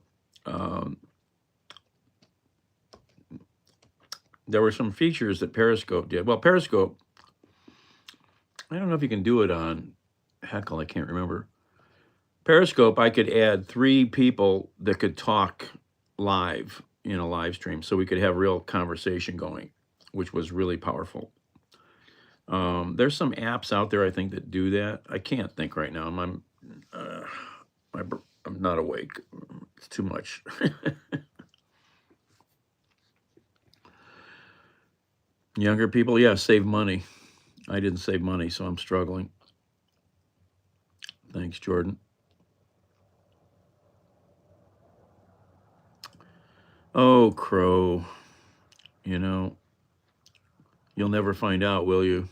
were some features that Periscope did. Well, Periscope, I don't know if you can do it on Heckle. I can't remember. Periscope, I could add 3 people that could talk live in a live stream, so we could have real conversation going, which was really powerful. There's some apps out there, I think, that do that. I can't think right now. I'm not awake. It's too much. Younger people, yeah, save money. I didn't save money, so I'm struggling. Thanks, Jordan. Oh, Crow. You'll never find out, will you?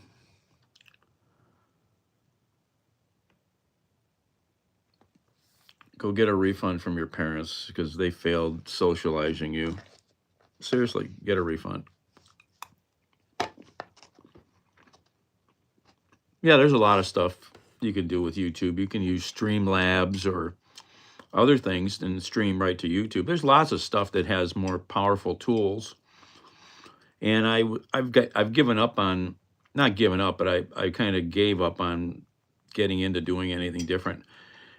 Go get a refund from your parents because they failed socializing you. Seriously, get a refund. Yeah, there's a lot of stuff you can do with YouTube. You can use Streamlabs or other things and stream right to YouTube. There's lots of stuff that has more powerful tools. And I've given up on, not given up, but I kind of gave up on getting into doing anything different.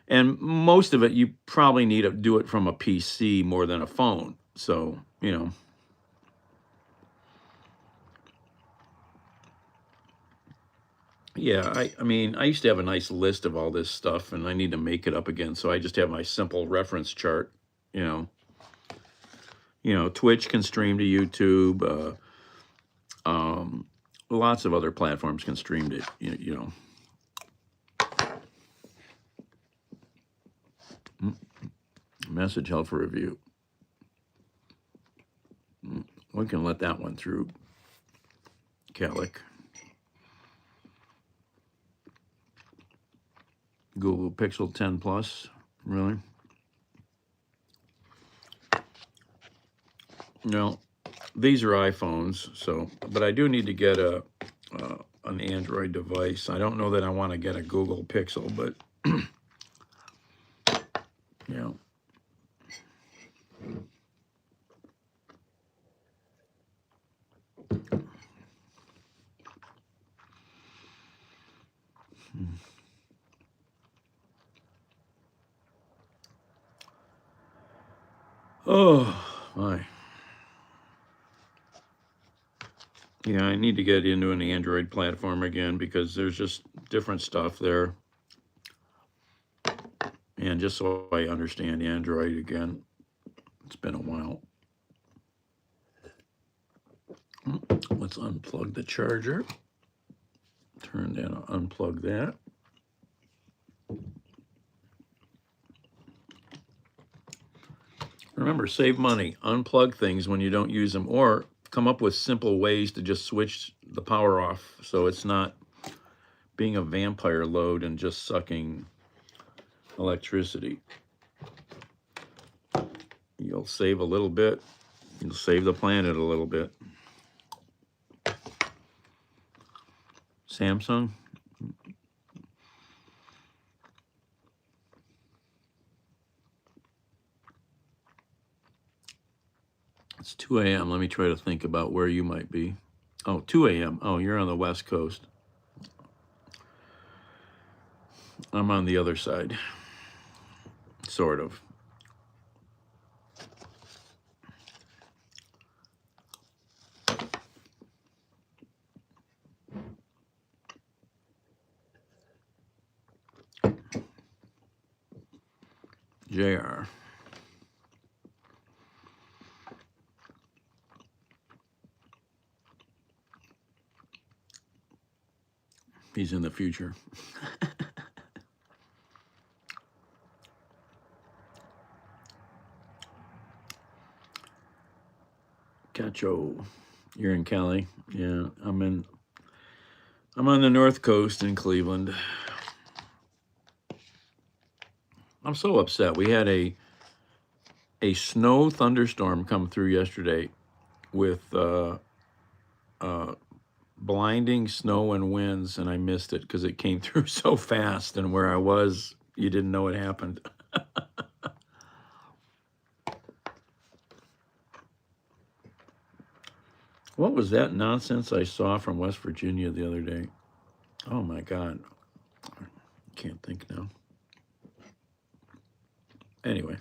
And most of it, you probably need to do it from a PC more than a phone. So, yeah, I mean, I used to have a nice list of all this stuff, and I need to make it up again. So I just have my simple reference chart. Twitch can stream to YouTube. Lots of other platforms can stream to, Message held for review. We can let that one through. Calic. Google Pixel 10 Plus, really? No, these are iPhones, but I do need to get an Android device. I don't know that I want to get a Google Pixel, but Oh, my. Yeah, I need to get into an Android platform again because there's just different stuff there. And just so I understand Android again, it's been a while. Let's unplug the charger. Turn that, unplug that. Remember, save money. Unplug things when you don't use them, or come up with simple ways to just switch the power off so it's not being a vampire load and just sucking electricity. You'll save a little bit. You'll save the planet a little bit. Samsung. It's 2 a.m. Let me try to think about where you might be. Oh, 2 a.m. Oh, you're on the West Coast. I'm on the other side. Sort of. JR. He's in the future. Cacho. You're in Cali. Yeah, I'm on the North Coast in Cleveland. I'm so upset. We had a snow thunderstorm come through yesterday with blinding snow and winds, and I missed it because it came through so fast, and where I was, you didn't know it happened. What was that nonsense I saw from West Virginia the other day? Oh my God. I can't think now. Anyway.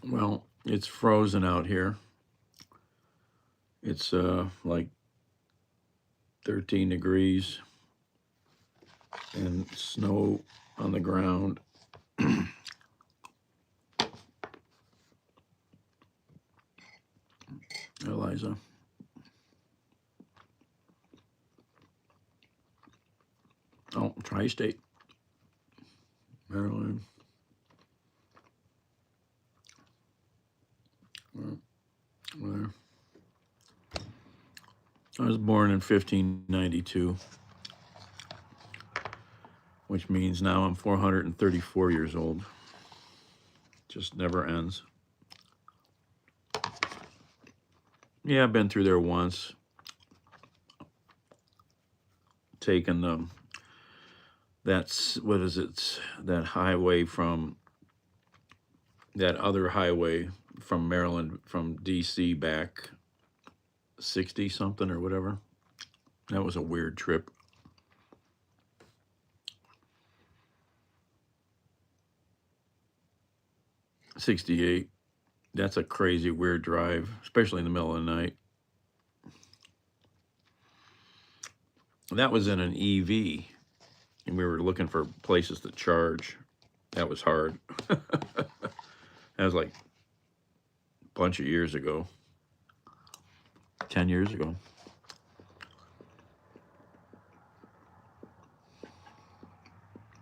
Well, it's frozen out here. It's like 13 degrees and snow on the ground. Eliza. Oh, Tri-State. Maryland. Where? I was born in 1592, which means now I'm 434 years old. Just never ends. Yeah, I've been through there once. Taken that's, what is it? That highway from, that other highway from Maryland, from DC back 60 something or whatever. That was a weird trip. '68. That's a crazy weird drive, especially in the middle of the night. That was in an EV, and we were looking for places to charge. That was hard. That was like a bunch of years ago. 10 years ago.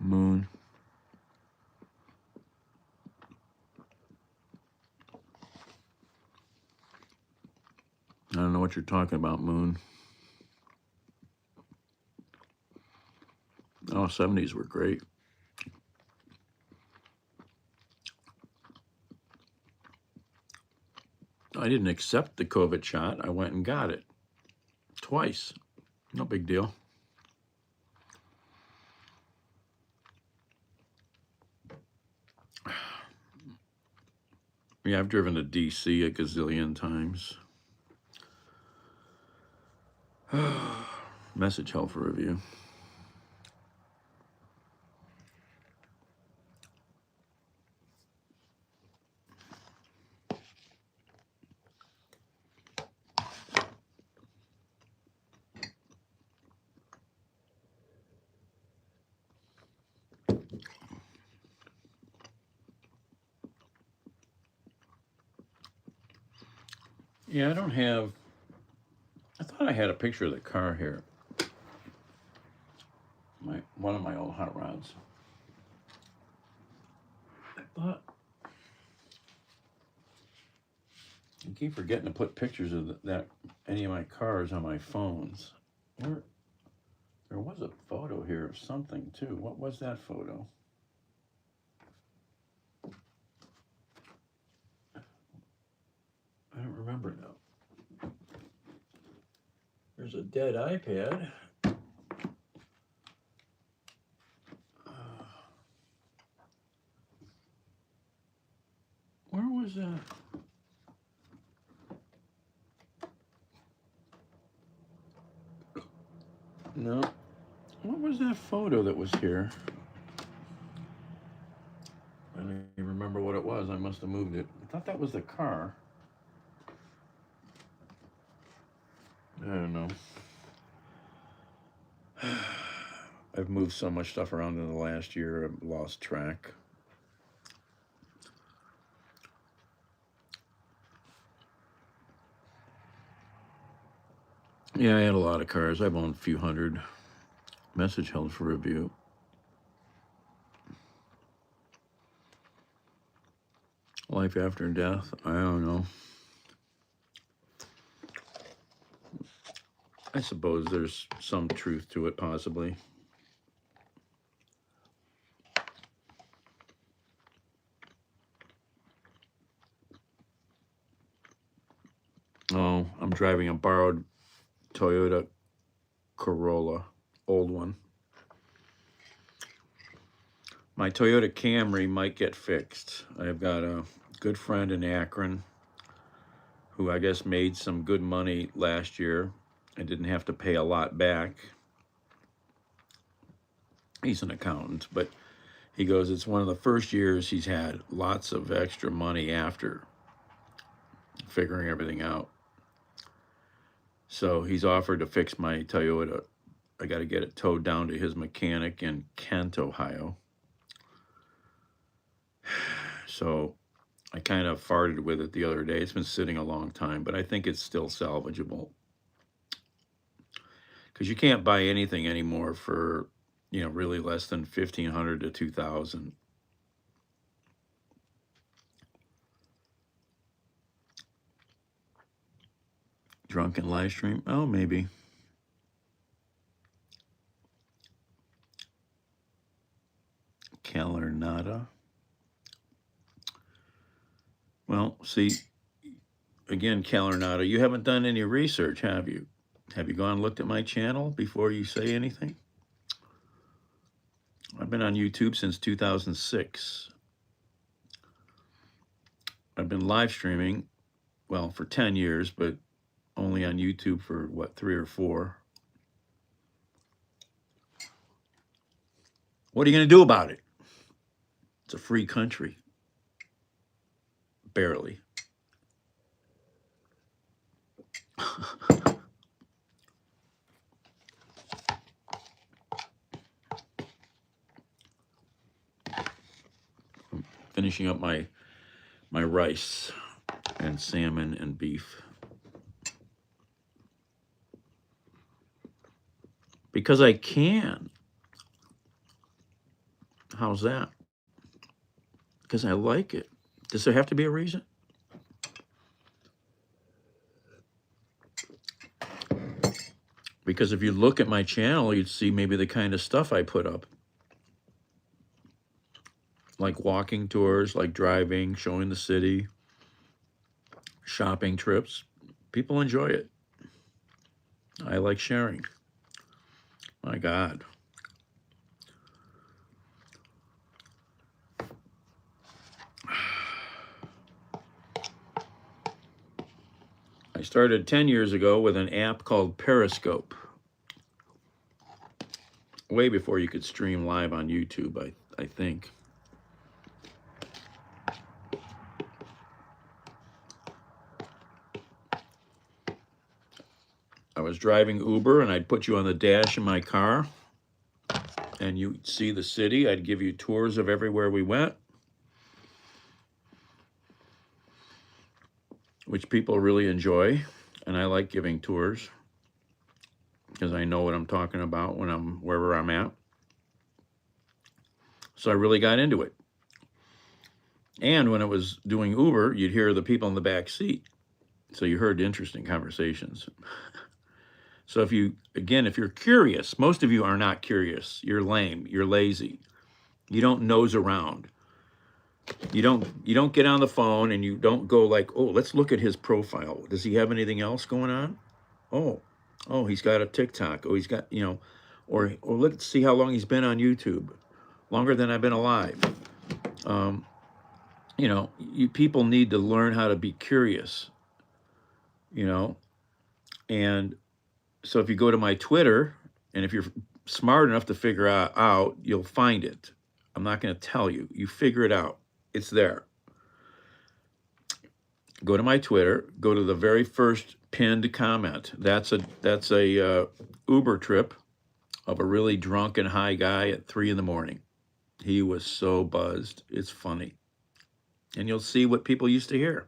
Moon. I don't know what you're talking about, Moon. Oh, 70s were great. I didn't accept the COVID shot. I went and got it twice. No big deal. Yeah, I've driven to DC a gazillion times. Message held for review. Yeah, I don't have. I thought I had a picture of the car here. One of my old hot rods. I thought. I keep forgetting to put pictures of any of my cars on my phones. There was a photo here of something too. What was that photo? I don't remember now. There's a dead iPad. Where was that? No. What was that photo that was here? I don't even remember what it was. I must have moved it. I thought that was the car. I don't know. I've moved so much stuff around in the last year, I've lost track. Yeah, I had a lot of cars. I've owned a few hundred. Message held for review. Life after death? I don't know. I suppose there's some truth to it, possibly. Oh, I'm driving a borrowed Toyota Corolla, old one. My Toyota Camry might get fixed. I've got a good friend in Akron who I guess made some good money last year and didn't have to pay a lot back. He's an accountant, but he goes, it's one of the first years he's had lots of extra money after figuring everything out. So he's offered to fix my Toyota. I got to get it towed down to his mechanic in Kent, Ohio. So I kind of farted with it the other day. It's been sitting a long time, but I think it's still salvageable. Because you can't buy anything anymore for, really less than $1,500 to $2,000. Drunken live stream? Oh, maybe. Calernata. Well, see, again, Calernata, you haven't done any research, have you? Have you gone and looked at my channel before you say anything? I've been on YouTube since 2006. I've been live streaming, well, for 10 years, but only on YouTube for, 3 or 4. What are you going to do about it? It's a free country. Barely. Finishing up my rice and salmon and beef. Because I can. How's that? Because I like it. Does there have to be a reason? Because if you look at my channel, you'd see maybe the kind of stuff I put up. Like walking tours, like driving, showing the city, shopping trips. People enjoy it. I like sharing. My God. I started 10 years ago with an app called Periscope. way before you could stream live on YouTube, I think. I was driving Uber, and I'd put you on the dash in my car, and you'd see the city. I'd give you tours of everywhere we went, which people really enjoy, and I like giving tours because I know what I'm talking about when I'm wherever I'm at. So I really got into it. And when I was doing Uber, you'd hear the people in the back seat. So you heard interesting conversations. So if you're curious, most of you are not curious. You're lame, you're lazy. You don't nose around. You don't get on the phone and you don't go like, oh, let's look at his profile. Does he have anything else going on? Oh, he's got a TikTok. Oh, he's got, or let's see how long he's been on YouTube. Longer than I've been alive. You people need to learn how to be curious, and so if you go to my Twitter, and if you're smart enough to figure out, you'll find it. I'm not going to tell you. You figure it out. It's there. Go to my Twitter. Go to the very first pinned comment. That's a Uber trip of a really drunk and high guy at 3 a.m. He was so buzzed. It's funny. And you'll see what people used to hear.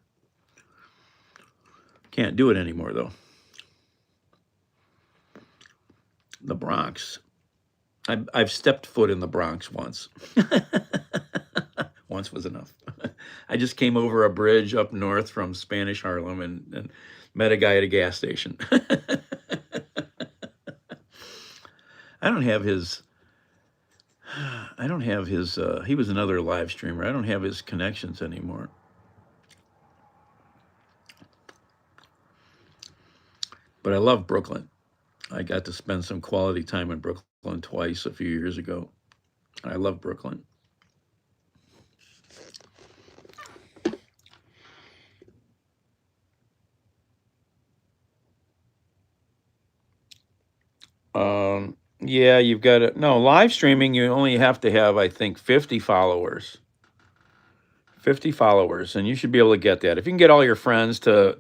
Can't do it anymore, though. The Bronx. I've stepped foot in the Bronx once. Once was enough. I just came over a bridge up north from Spanish Harlem and met a guy at a gas station. I don't have his, he was another live streamer. I don't have his connections anymore. But I love Brooklyn. I got to spend some quality time in Brooklyn twice a few years ago. I love Brooklyn. Yeah, you've got to, no, live streaming, you only have to have, I think, 50 followers. 50 followers, and you should be able to get that. If you can get all your friends to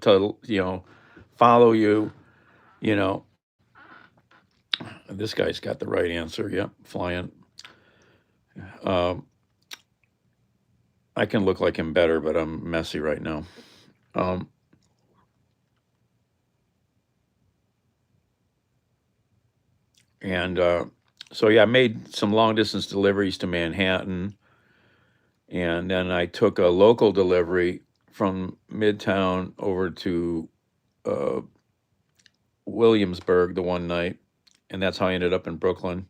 follow you, this guy's got the right answer. Yep, flying. I can look like him better, but I'm messy right now. So yeah, I made some long distance deliveries to Manhattan, and then I took a local delivery from Midtown over to Williamsburg the one night, and that's how I ended up in Brooklyn.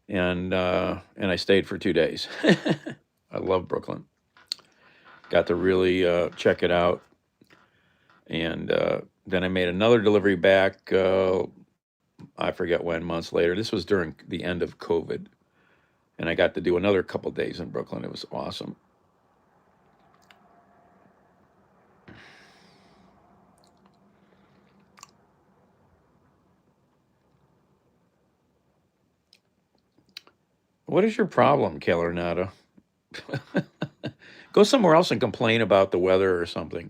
And I stayed for 2 days. I love Brooklyn. Got to really check it out, and then I made another delivery back. I forget when, months later. This was during the end of COVID, and I got to do another couple days in Brooklyn. It was awesome. What is your problem, Calernata? Go somewhere else and complain about the weather or something.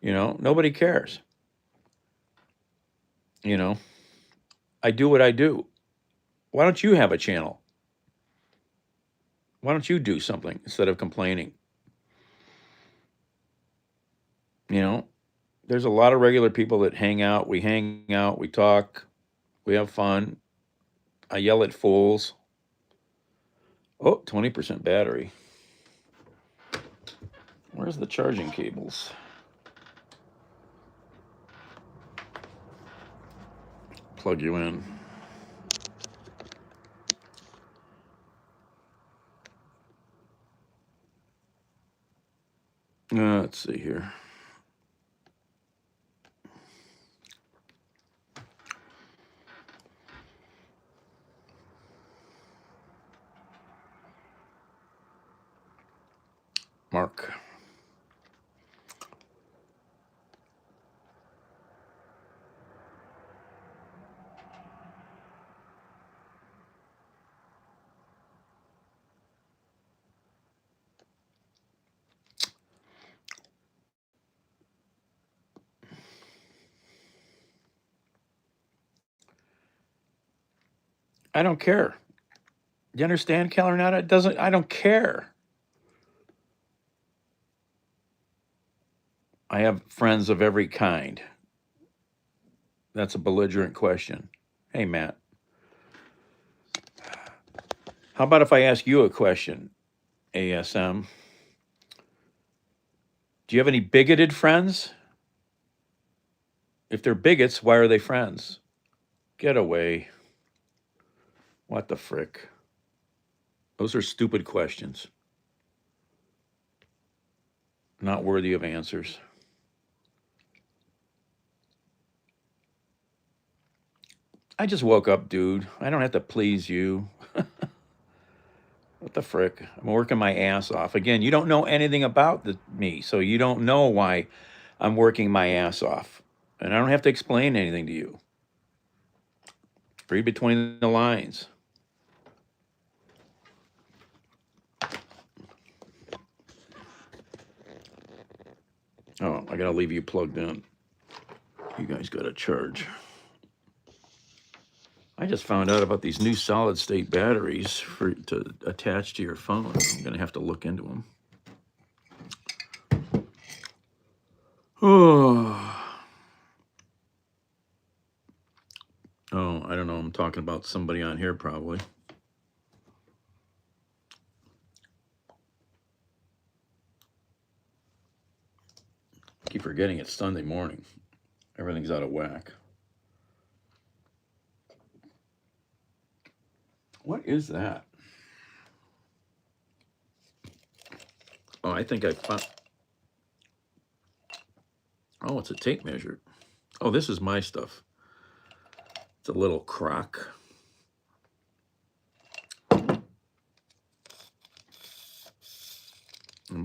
Nobody cares. I do what I do. Why don't you have a channel? Why don't you do something instead of complaining? There's a lot of regular people that hang out, we talk, we have fun. I yell at fools. Oh, 20% battery. Where's the charging cables? Plug you in. Let's see here. Mark. I don't care. You understand, Calernata? It doesn't. I don't care. I have friends of every kind. That's a belligerent question. Hey, Matt. How about if I ask you a question, ASM? Do you have any bigoted friends? If they're bigots, why are they friends? Get away. What the frick? Those are stupid questions. Not worthy of answers. I just woke up, dude. I don't have to please you. What the frick? I'm working my ass off. Again, you don't know anything about me, so you don't know why I'm working my ass off. And I don't have to explain anything to you. Read between the lines. Oh, I gotta leave you plugged in. You guys gotta charge. I just found out about these new solid state batteries to attach to your phone. I'm gonna have to look into them. Oh, I don't know. I'm talking about somebody on here probably. Keep forgetting it's Sunday morning. Everything's out of whack. What is that? Oh, I think I found. Oh, it's a tape measure. Oh, this is my stuff. It's a little crock. I'm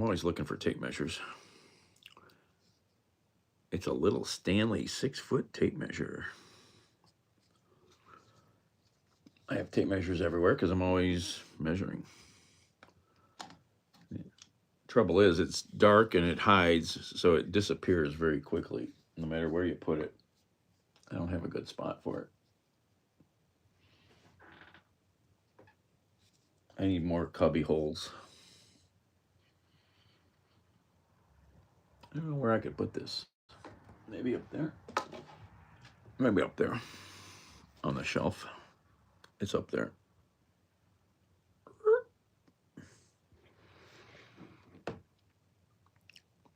always looking for tape measures. It's a little Stanley 6-foot tape measure. I have tape measures everywhere because I'm always measuring. Trouble is, it's dark and it hides, so it disappears very quickly, no matter where you put it. I don't have a good spot for it. I need more cubby holes. I don't know where I could put this. Maybe up there. Maybe up there on the shelf. It's up there.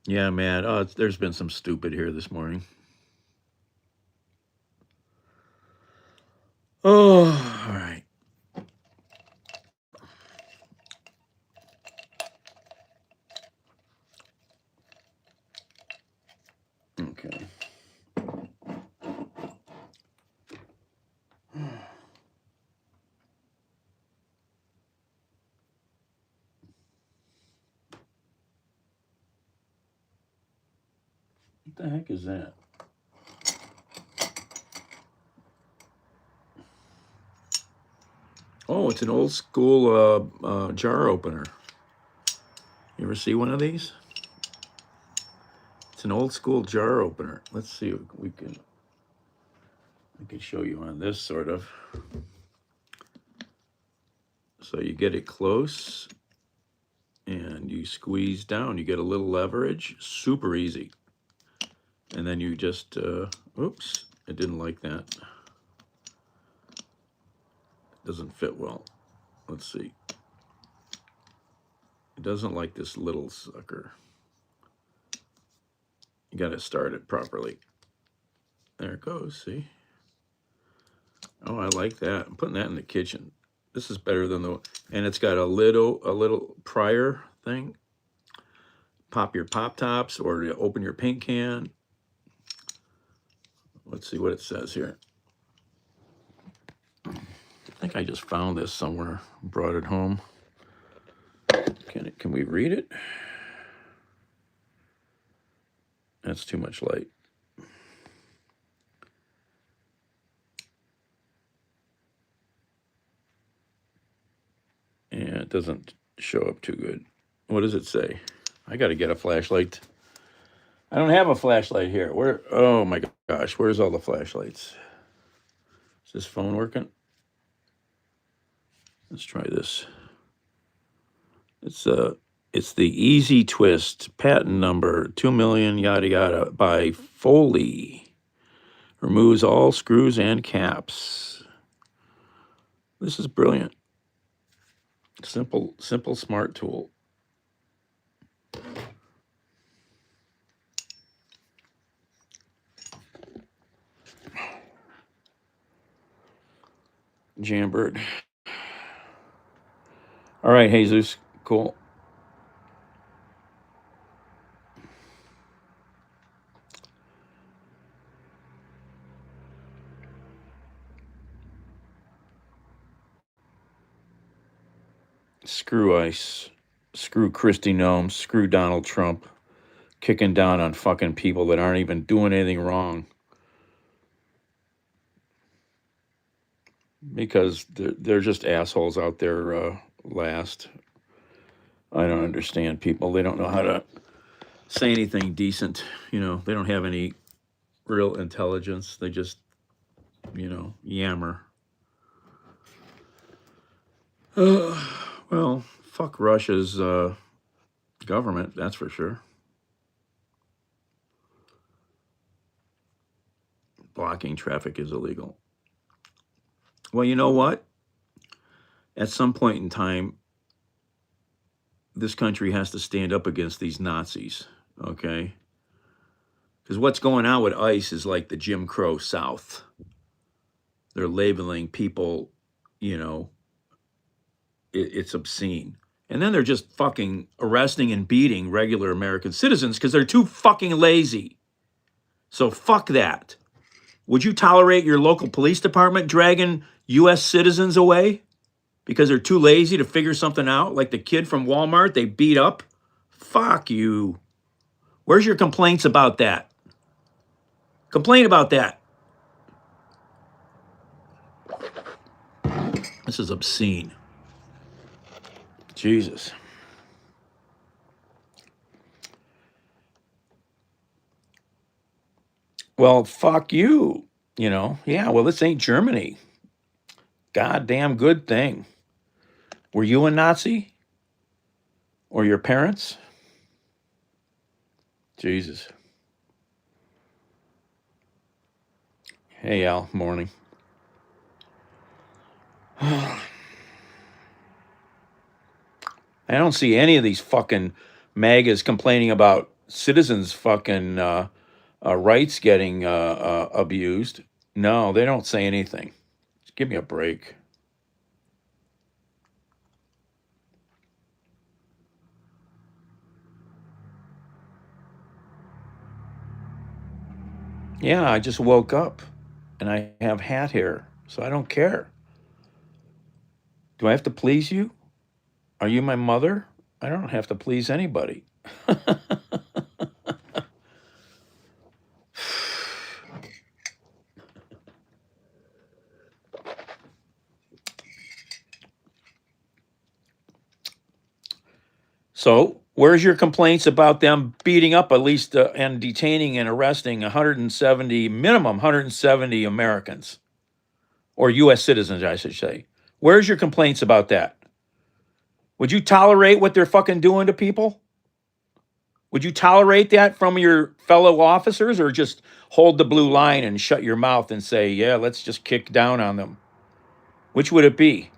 Yeah, man. There's been some stupid here this morning. Oh, all right. Okay. What the heck is that? Oh, it's an old school jar opener. You ever see one of these? It's an old school jar opener. Let's see if we can show you on this sort of. So you get it close and you squeeze down. You get a little leverage. Super easy. And then you just, oops, I didn't like that. Doesn't fit well. Let's see. It doesn't like this little sucker. You got to start it properly. There it goes, see? Oh, I like that. I'm putting that in the kitchen. This is better than and it's got a little prior thing. Pop your pop tops or you open your paint can. Let's see what it says here. I think I just found this somewhere, brought it home. Can we read it? That's too much light. Yeah, it doesn't show up too good. What does it say? I got to get a flashlight. I don't have a flashlight here. Where? Oh my gosh, where's all the flashlights? Is this phone working? Let's try this. It's the Easy Twist, patent number 2 million yada yada by Foley. Removes all screws and caps. This is brilliant. Simple, smart tool. Jambird. All right, Jesus. Cool. Screw ICE. Screw Kristi Noem. Screw Donald Trump. Kicking down on fucking people that aren't even doing anything wrong. Because they're just assholes out there last. I don't understand people. They don't know how to say anything decent. You know, they don't have any real intelligence. They just, you know, yammer. Well, fuck Russia's government, that's for sure. Blocking traffic is illegal. Well, you know what? At some point in time, this country has to stand up against these Nazis, okay? Because what's going on with ICE is like the Jim Crow South. They're labeling people, you know, it's obscene. And then they're just fucking arresting and beating regular American citizens because they're too fucking lazy. So fuck that. Would you tolerate your local police department dragging U.S. citizens away because they're too lazy to figure something out? Like the kid from Walmart they beat up? Fuck you. Where's your complaints about that? Complain about that. This is obscene. Jesus. Well, fuck you. You know, yeah, well, this ain't Germany. Goddamn good thing. Were you a Nazi? Or your parents? Jesus. Hey, Al, morning. I don't see any of these fucking MAGAs complaining about citizens' fucking rights getting abused. No, they don't say anything. Just give me a break. Yeah, I just woke up and I have hat hair, so I don't care. Do I have to please you? Are you my mother? I don't have to please anybody. So, where's your complaints about them beating up at least and detaining and arresting 170, minimum 170 Americans or U.S. citizens, I should say? Where's your complaints about that? Would you tolerate what they're fucking doing to people? Would you tolerate that from your fellow officers or just hold the blue line and shut your mouth and say, yeah, let's just kick down on them? Which would it be?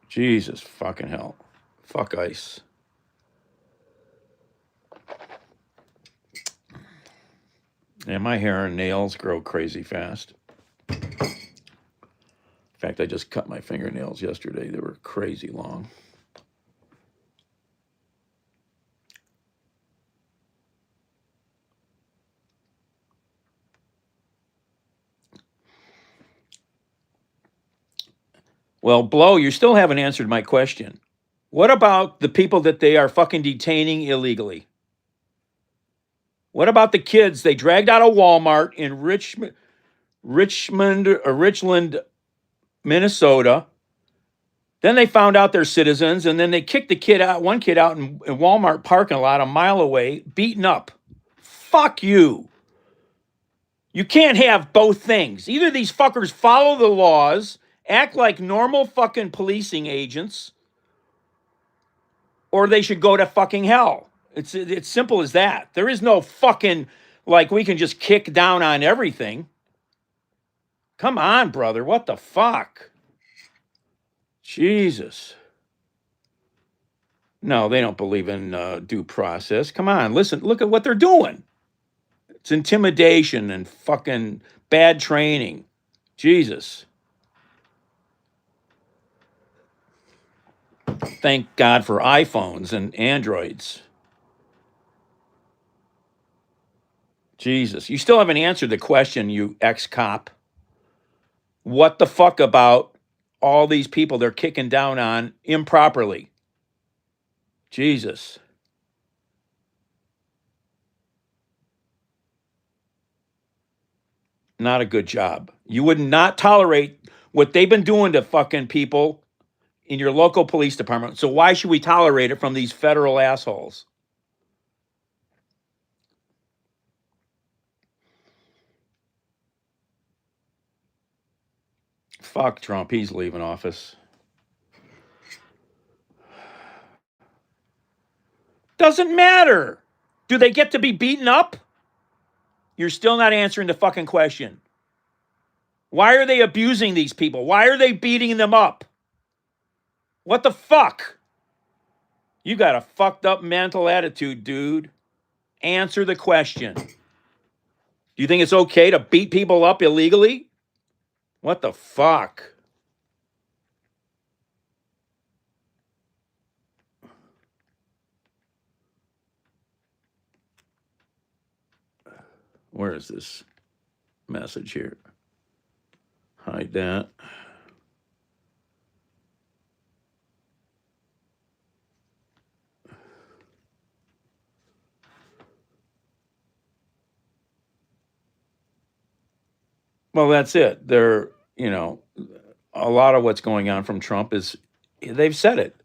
Jesus fucking hell. Fuck ICE. And my hair and nails grow crazy fast. In fact, I just cut my fingernails yesterday. They were crazy long. Well, Blow, you still haven't answered my question. What about the people that they are fucking detaining illegally? What about the kids they dragged out of Walmart in Richland, Minnesota? Then they found out they're citizens, and then they kicked one kid out in Walmart parking lot a mile away, beaten up. Fuck you. You can't have both things. Either these fuckers follow the laws Act like normal fucking policing agents, or they should go to fucking hell. It's simple as that. There is no fucking, like, we can just kick down on everything. Come on, brother. What the fuck? Jesus. No, they don't believe in due process. Come on, listen, look at what they're doing. It's intimidation and fucking bad training. Jesus. Thank God for iPhones and Androids. Jesus. You still haven't answered the question, you ex-cop. What the fuck about all these people they're kicking down on improperly? Jesus. Not a good job. You would not tolerate what they've been doing to fucking people in your local police department. So why should we tolerate it from these federal assholes? Fuck Trump. He's leaving office. Doesn't matter. Do they get to be beaten up? You're still not answering the fucking question. Why are they abusing these people? Why are they beating them up? What the fuck? You got a fucked up mental attitude, dude. Answer the question. Do you think it's okay to beat people up illegally? What the fuck? Where is this message here? Hide that. Well, that's it. They're, a lot of what's going on from Trump is, they've said it.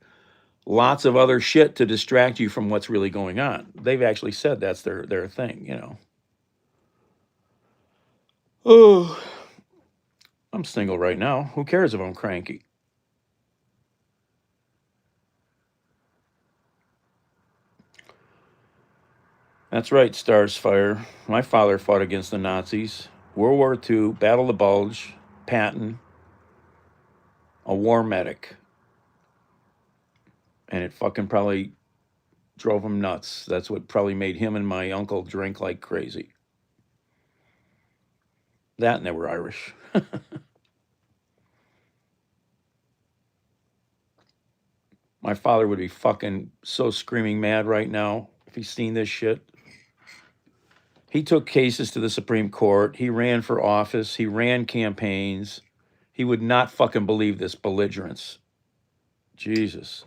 Lots of other shit to distract you from what's really going on. They've actually said that's their thing, Oh, I'm single right now. Who cares if I'm cranky? That's right, Stars Fire. My father fought against the Nazis. World War II, Battle of the Bulge, Patton, a war medic. And it fucking probably drove him nuts. That's what probably made him and my uncle drink like crazy. That and they were Irish. My father would be fucking so screaming mad right now if he's seen this shit. He took cases to the Supreme Court. He ran for office. He ran campaigns. He would not fucking believe this belligerence. Jesus.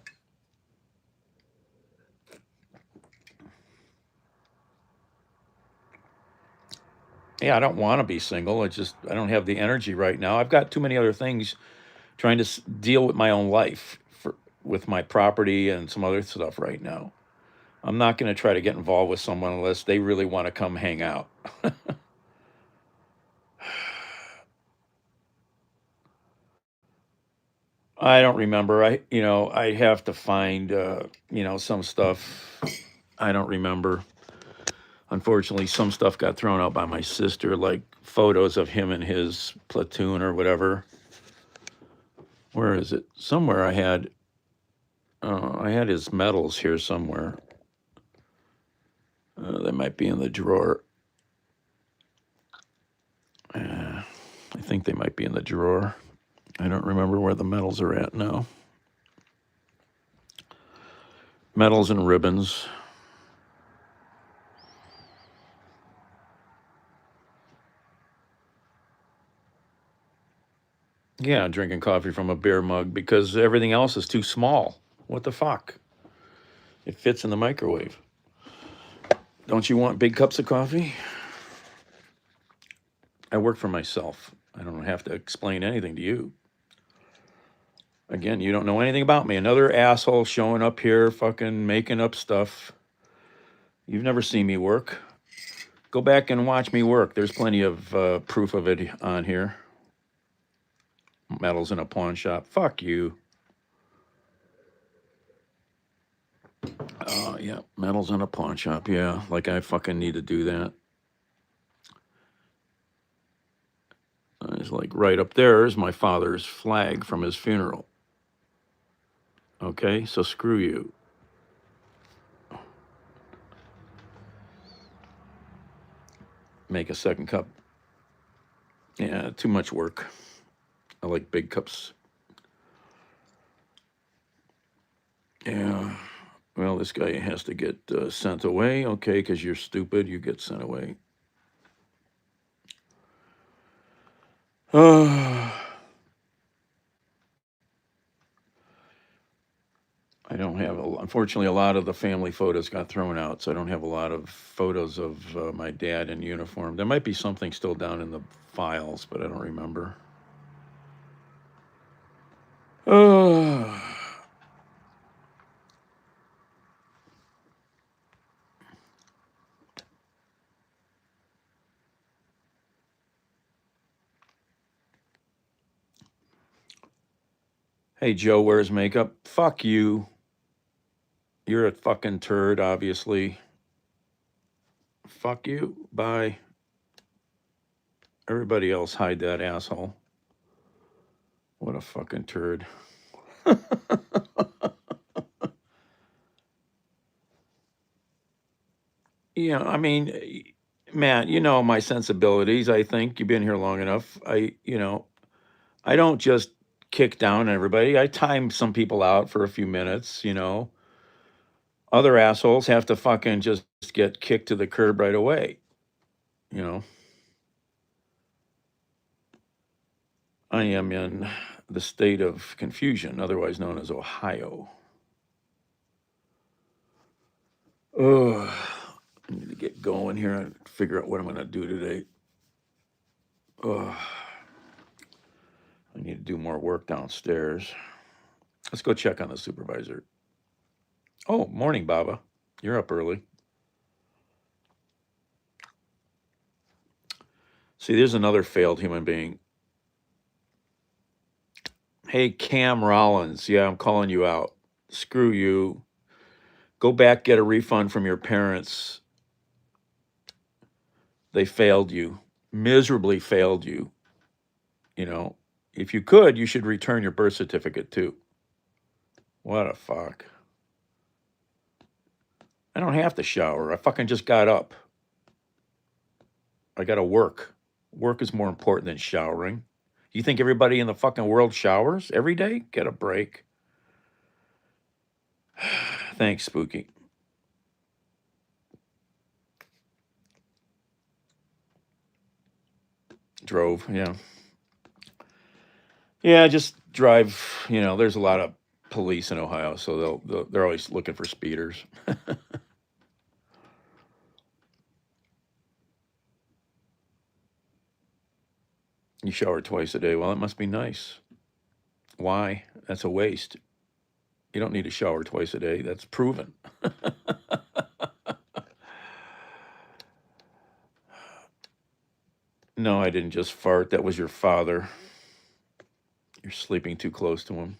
Yeah, I don't want to be single. I don't have the energy right now. I've got too many other things trying to deal with my own life with my property and some other stuff right now. I'm not going to try to get involved with someone unless they really want to come hang out. I don't remember. I have to find, some stuff. I don't remember. Unfortunately, some stuff got thrown out by my sister, like photos of him and his platoon or whatever. Where is it? Somewhere I had his medals here somewhere. They might be in the drawer. I think they might be in the drawer. I don't remember where the medals are at now. Medals and ribbons. Yeah, drinking coffee from a beer mug because everything else is too small. What the fuck? It fits in the microwave. Don't you want big cups of coffee? I work for myself. I don't have to explain anything to you. Again, you don't know anything about me. Another asshole showing up here, fucking making up stuff. You've never seen me work. Go back and watch me work. There's plenty of proof of it on here. Metals in a pawn shop. Fuck you. Yeah, metals in a pawn shop. Yeah, like I fucking need to do that. It's like right up there is my father's flag from his funeral. Okay, so screw you. Make a second cup. Yeah, too much work. I like big cups. Yeah. Well, this guy has to get sent away. Okay, because you're stupid, you get sent away. I don't have, unfortunately, a lot of the family photos got thrown out, so I don't have a lot of photos of my dad in uniform. There might be something still down in the files, but I don't remember. Hey, Joe wears makeup. Fuck you. You're a fucking turd, obviously. Fuck you. Bye. Everybody else hide that asshole. What a fucking turd. Yeah, I mean, Matt, you know my sensibilities. I think you've been here long enough. I don't just kick down everybody. I time some people out for a few minutes. Other assholes have to fucking just get kicked to the curb right away. You know, I am in the state of confusion, otherwise known as Ohio. Ugh. I need to get going here and figure out what I'm going to do today. Ugh. I need to do more work downstairs. Let's go check on the supervisor. Oh, morning, Baba. You're up early. See, there's another failed human being. Hey, Cam Rollins. Yeah, I'm calling you out. Screw you. Go back, get a refund from your parents. They failed you, miserably failed you. If you could, you should return your birth certificate too. What a fuck. I don't have to shower. I fucking just got up. I got to work. Work is more important than showering. You think everybody in the fucking world showers every day? Get a break. Thanks, Spooky. Drove, yeah. Yeah, just drive. There's a lot of police in Ohio, so they're always looking for speeders. You shower twice a day. Well, it must be nice. Why? That's a waste. You don't need to shower twice a day. That's proven. No, I didn't just fart. That was your father. You're sleeping too close to him.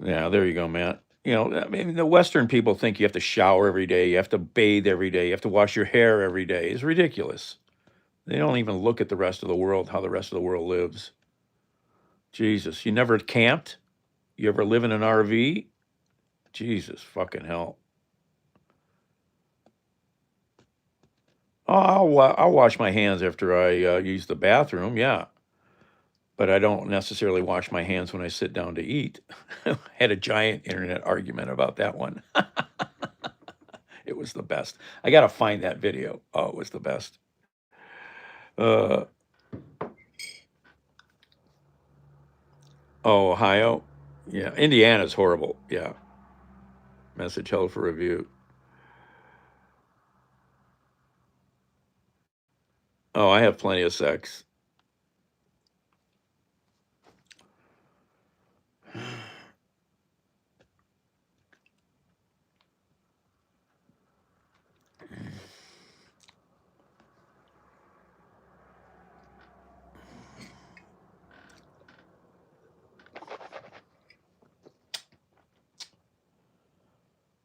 Yeah, there you go, Matt. I mean, the Western people think you have to shower every day, you have to bathe every day, you have to wash your hair every day. It's ridiculous. They don't even look at the rest of the world, how the rest of the world lives. Jesus, you never camped? You ever live in an RV? Jesus fucking hell. Oh, I'll wash my hands after I use the bathroom, yeah. But I don't necessarily wash my hands when I sit down to eat. Had a giant internet argument about that one. It was the best. I got to find that video. Oh, it was the best. Oh, Ohio? Yeah. Indiana's horrible. Yeah. Message held for review. Oh, I have plenty of sex.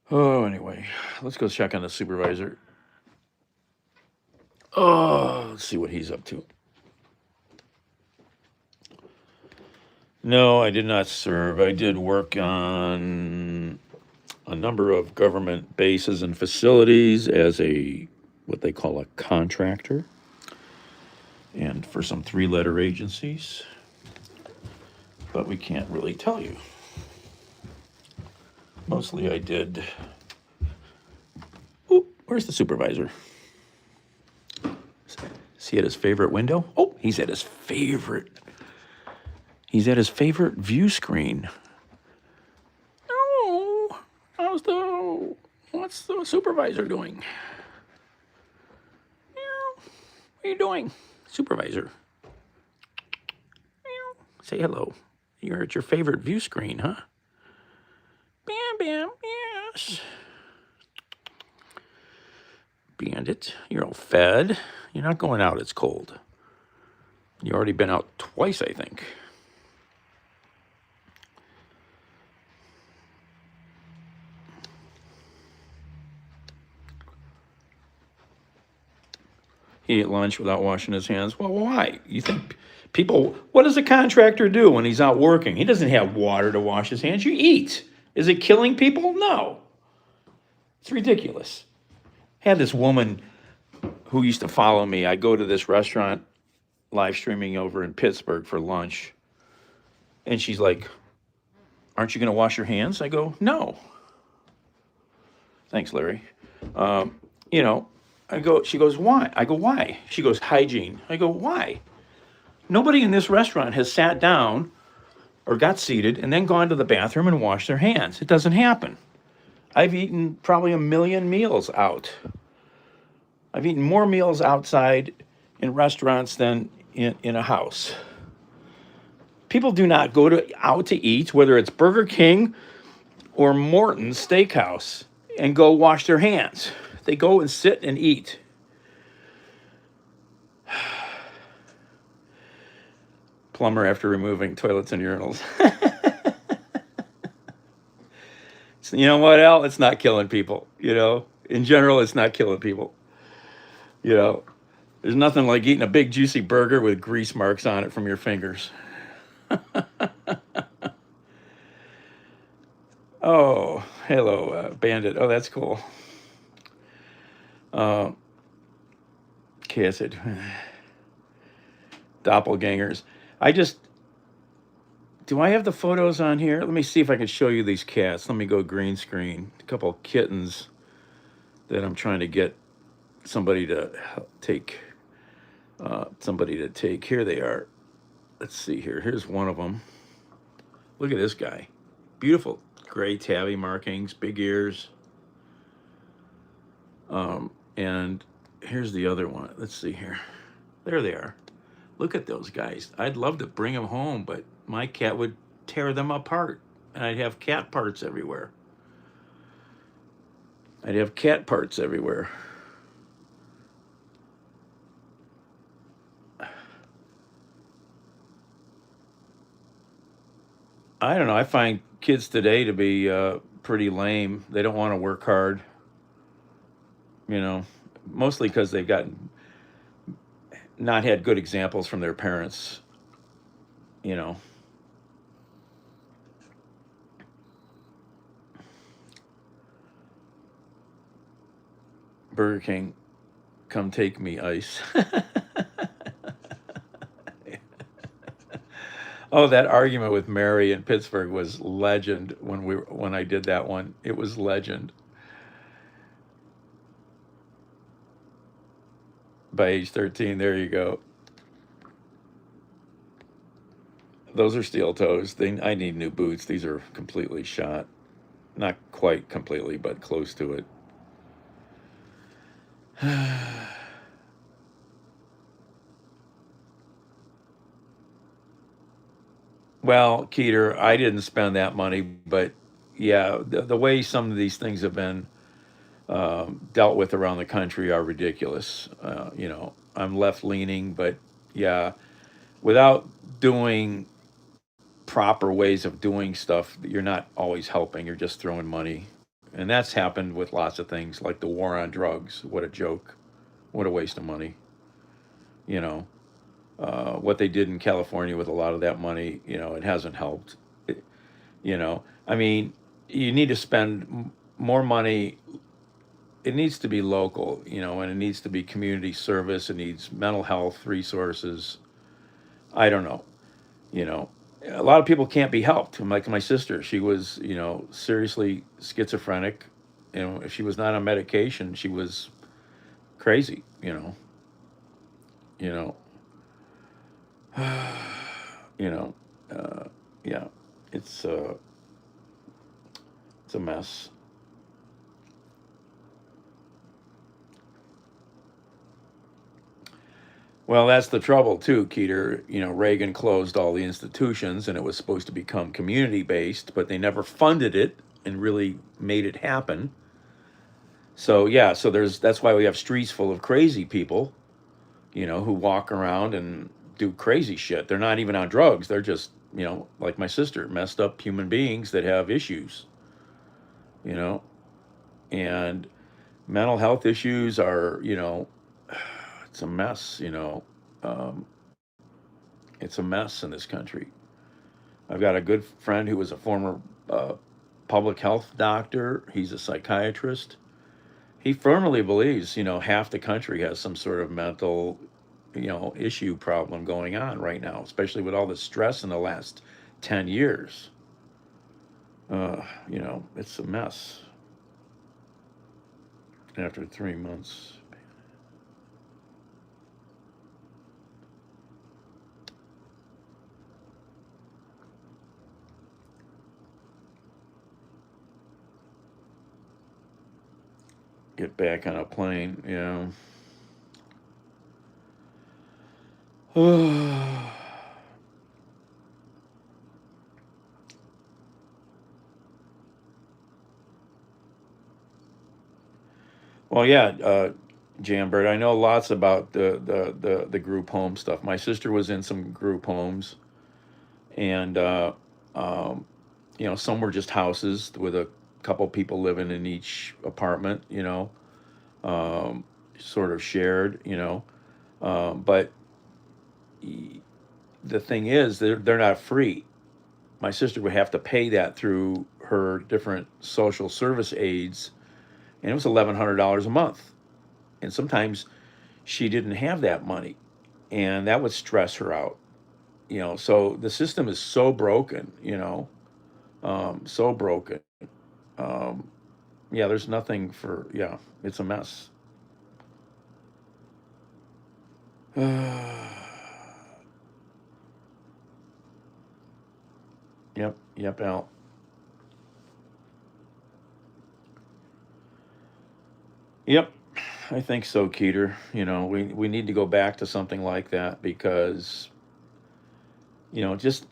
Oh, anyway, let's go check on the supervisor. Oh, let's see what he's up to. No, I did not serve. I did work on a number of government bases and facilities as a what they call a contractor, and for some three-letter agencies. But we can't really tell you. Mostly I did. Ooh, where's the supervisor? Is he at his favorite window? Oh, he's at his favorite. He's at his favorite view screen. Oh, what's the supervisor doing? What are you doing, supervisor? Say hello. You're at your favorite view screen, huh? Bam, bam, yes. Bandit, you're all fed. You're not going out, it's cold. You've already been out twice, I think. He ate lunch without washing his hands. Well, why? You think people, what does a contractor do when he's out working? He doesn't have water to wash his hands. You eat. Is it killing people? No. It's ridiculous. I had this woman who used to follow me. I go to this restaurant live streaming over in Pittsburgh for lunch. And she's like, aren't you going to wash your hands? I go, no. Thanks, Larry. You know, she goes, why? I go, why? She goes, hygiene. I go, why? Nobody in this restaurant has sat down or got seated and then gone to the bathroom and washed their hands. It doesn't happen. I've eaten probably 1 million meals out. I've eaten more meals outside in restaurants than in a house. People do not go out to eat, whether it's Burger King or Morton's Steakhouse, and go wash their hands. They go and sit and eat. Plumber after removing toilets and urinals. You know what, Al? It's not killing people. You know, in general, it's not killing people. You know, there's nothing like eating a big juicy burger with grease marks on it from your fingers. Oh, hello, Bandit. Oh, that's cool. Okay, I said doppelgangers. Do I have the photos on here? Let me see if I can show you these cats. Let me go green screen. A couple of kittens that I'm trying to get somebody to take. Here they are. Let's see here. Here's one of them. Look at this guy. Beautiful gray tabby markings, big ears. And here's the other one. Let's see here. There they are. Look at those guys. I'd love to bring them home, but my cat would tear them apart, and I'd have cat parts everywhere. I don't know. I find kids today to be pretty lame. They don't want to work hard. You know, mostly because they've not had good examples from their parents. You know. Burger King, come take me ice. Oh, that argument with Mary in Pittsburgh was legend when I did that one. It was legend. By age 13, there you go. Those are steel toes. I need new boots. These are completely shot. Not quite completely, but close to it. Well, Keeter, I didn't spend that money, but yeah, the way some of these things have been dealt with around the country are ridiculous. You know, I'm left leaning, but yeah, without doing proper ways of doing stuff, you're not always helping. You're just throwing money And that's happened with lots of things like the war on drugs. What a joke. What a waste of money. You know, what they did in California with a lot of that money, it hasn't helped. It- I mean, you need to spend more money. It needs to be local, and it needs to be community service. It needs mental health resources. I don't know. You know, a lot of people can't be helped. Like my sister, she was, seriously schizophrenic. If she was not on medication, she was crazy. You know, you know, yeah, it's uh, it's a mess. Well, that's the trouble too, Keeter. Reagan closed all the institutions, and it was supposed to become community based, but they never funded it and really made it happen. So yeah, so that's why we have streets full of crazy people, who walk around and do crazy shit. They're not even on drugs. They're just, like my sister, messed up human beings that have issues, you know, and mental health issues are, it's a mess, um, it's a mess in this country. I've got a good friend who was a former uh, public health doctor. He's a psychiatrist. He firmly believes, half the country has some sort of mental, issue problem going on right now, especially with all the stress in the last 10 years. It's a mess after 3 months. Get back on a plane, Well, yeah, Jambert, I know lots about the group home stuff. My sister was in some group homes, and um, some were just houses with a couple people living in each apartment, um, sort of shared, but the thing is, they're not free. My sister would have to pay that through her different social service aides, and it was $1,100 a month. And sometimes she didn't have that money, and that would stress her out. So the system is so broken. So broken. Um, yeah, there's nothing for. Yeah, it's a mess. Yep, yep, Al. Yep, I think so, Keeter. We need to go back to something like that because, just,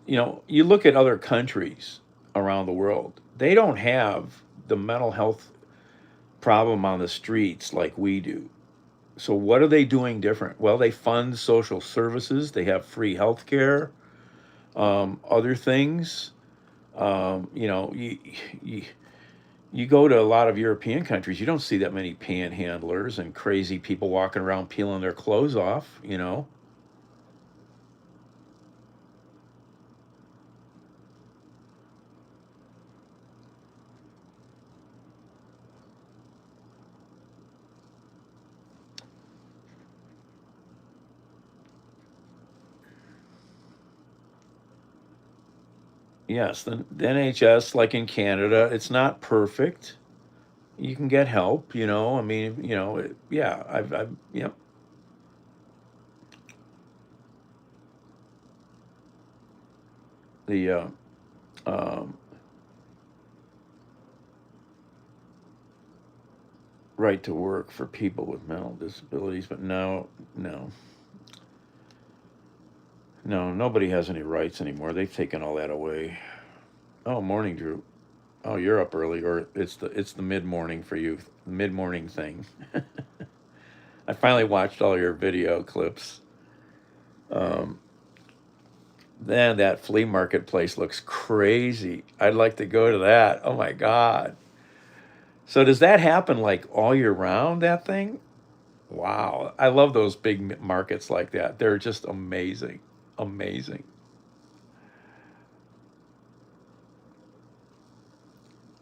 you look at other countries around the world, they don't have the mental health problem on the streets like we do. So what are they doing different? Well, they fund social services, they have free health care, other things. You, you go to a lot of European countries, you don't see that many panhandlers and crazy people walking around peeling their clothes off. Yes, the NHS, like in Canada, it's not perfect. You can get help, I mean, yeah, yep. The um, right to work for people with mental disabilities, but no, no, no, nobody has any rights anymore. They've taken all that away. Oh, morning, Drew. Oh, you're up early, or it's the mid morning for you, mid morning thing. I finally watched all your video clips. Um, then that flea market place looks crazy. I'd like to go to that. Oh my God. So does that happen like all year round, that thing? Wow. I love those big markets like that. They're just amazing. Amazing.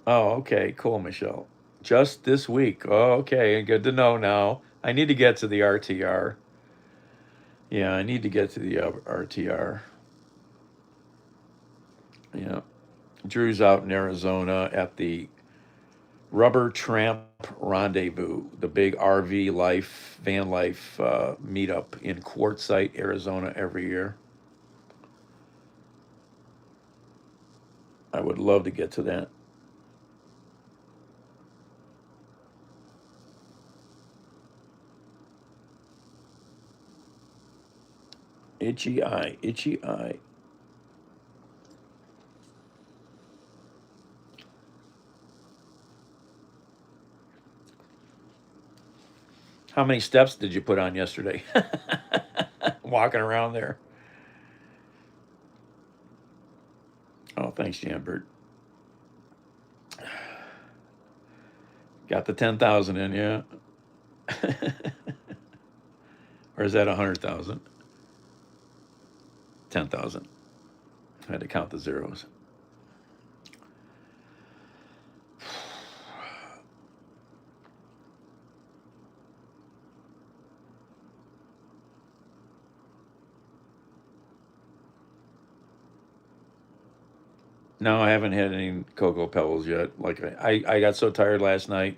Oh, okay. Cool, Michelle. Just this week. Oh, okay. Good to know now. I need to get to the RTR. Yeah, I need to get to the RTR. Yeah. Drew's out in Arizona at the Rubber Tramp Rendezvous, the big RV life, van life meetup in Quartzsite, Arizona every year. I would love to get to that. Itchy eye, itchy eye. How many steps did you put on yesterday? Walking around there. Oh, thanks, Jambert. Got the 10,000 in, yeah. Or is that 100,000? 10,000. I had to count the zeros. No, I haven't had any Cocoa Pebbles yet. Like I got so tired last night.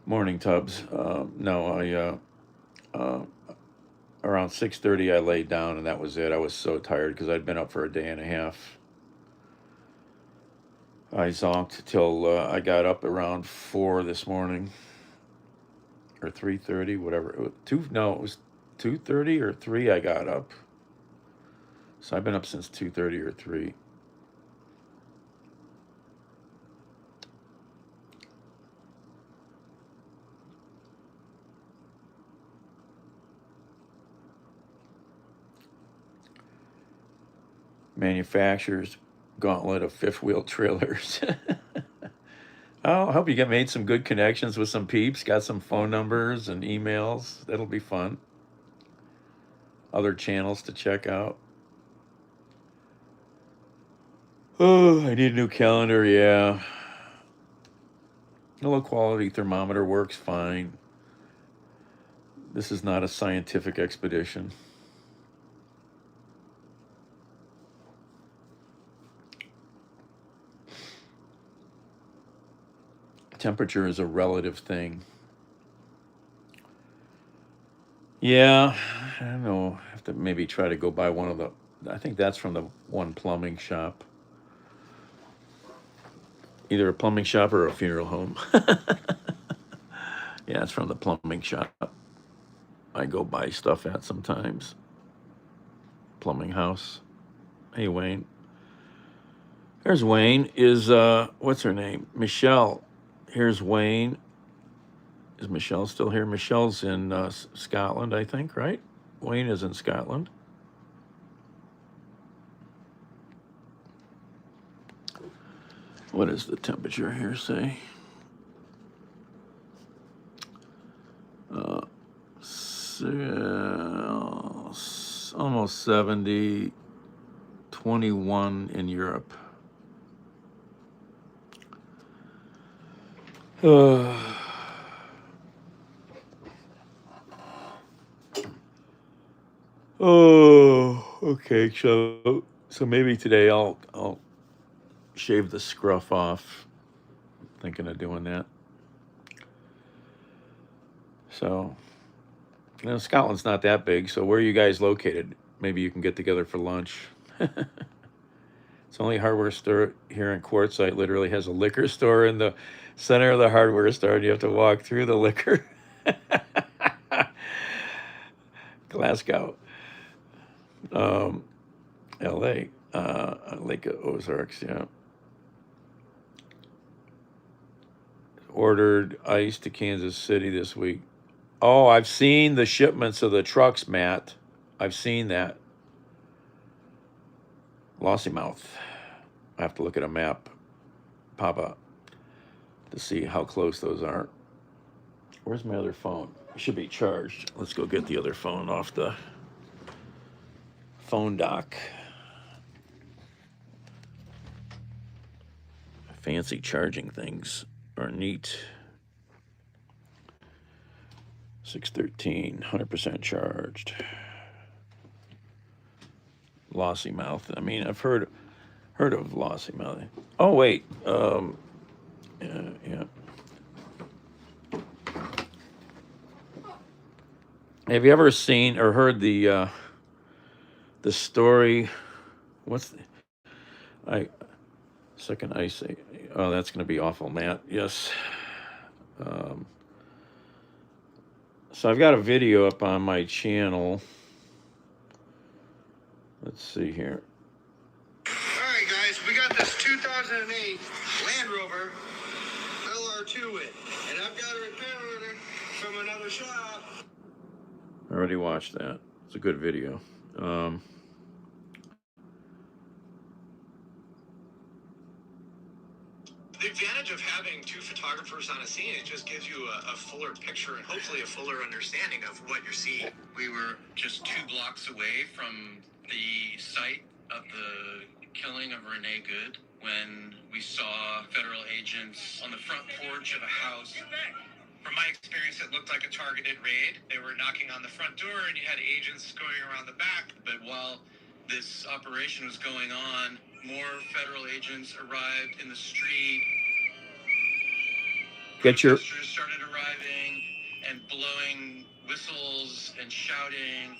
Morning tubs. No, around 6:30 I laid down and that was it. I was so tired because I'd been up for a day and a half. I zonked till I got up around 4 this morning, or 3:30, whatever. No, it was 2:30 or 3. I got up. So I've been up since 2:30 or 3. Manufacturers gauntlet of fifth wheel trailers. Oh, I hope you made some good connections with some peeps, got some phone numbers and emails. That'll be fun. Other channels to check out. Oh, I need a new calendar, yeah. A low quality thermometer works fine. This is not a scientific expedition. Temperature is a relative thing. Yeah, I don't know. I have to maybe try to go by one of the. I think that's from the one plumbing shop. Either a plumbing shop or a funeral home. Yeah, it's from the plumbing shop. I go buy stuff at sometimes. Plumbing house. Hey, Wayne. There's Wayne. Is what's her name? Michelle. Here's Wayne. Is Michelle still here? Michelle's in Scotland, I think, right? Wayne is in Scotland. What does the temperature here say? Almost 70, 21 in Europe. Oh, okay. So maybe today I'll shave the scruff off. Thinking of doing that. So, Scotland's not that big. So where are you guys located? Maybe you can get together for lunch. It's only hardware store here in Quartzsite. Literally has a liquor store in the center of the hardware store, and you have to walk through the liquor. Glasgow, L.A., Lake Ozarks. Yeah. Ordered ice to Kansas City this week. Oh, I've seen the shipments of the trucks, Matt. I've seen that. Lossy Mouth. I have to look at a map. Papa. to see how close those are. Where's my other phone? It should be charged. Let's go get the other phone off the phone dock. Fancy charging things are neat. 613, 100% charged. Lossy mouth. I mean, I've heard of lossy mouth. Oh wait, yeah. Have you ever seen or heard the story? What's the second ice? Oh, that's going to be awful, Matt. Yes. So I've got a video up on my channel. Let's see here. Alright guys, we got this 2008 Land Rover LR2 in, and I've got a repair order from another shop. I already watched that. It's a good video. The advantage of having two photographers on a scene, it just gives you a fuller picture and hopefully a fuller understanding of what you're seeing. We were just 2 blocks away from the site of the killing of Renee Good when we saw federal agents on the front porch of a house. From my experience, it looked like a targeted raid. They were knocking on the front door and you had agents going around the back. But while this operation was going on, more federal agents arrived in the street. Protesters started arriving and blowing whistles and shouting.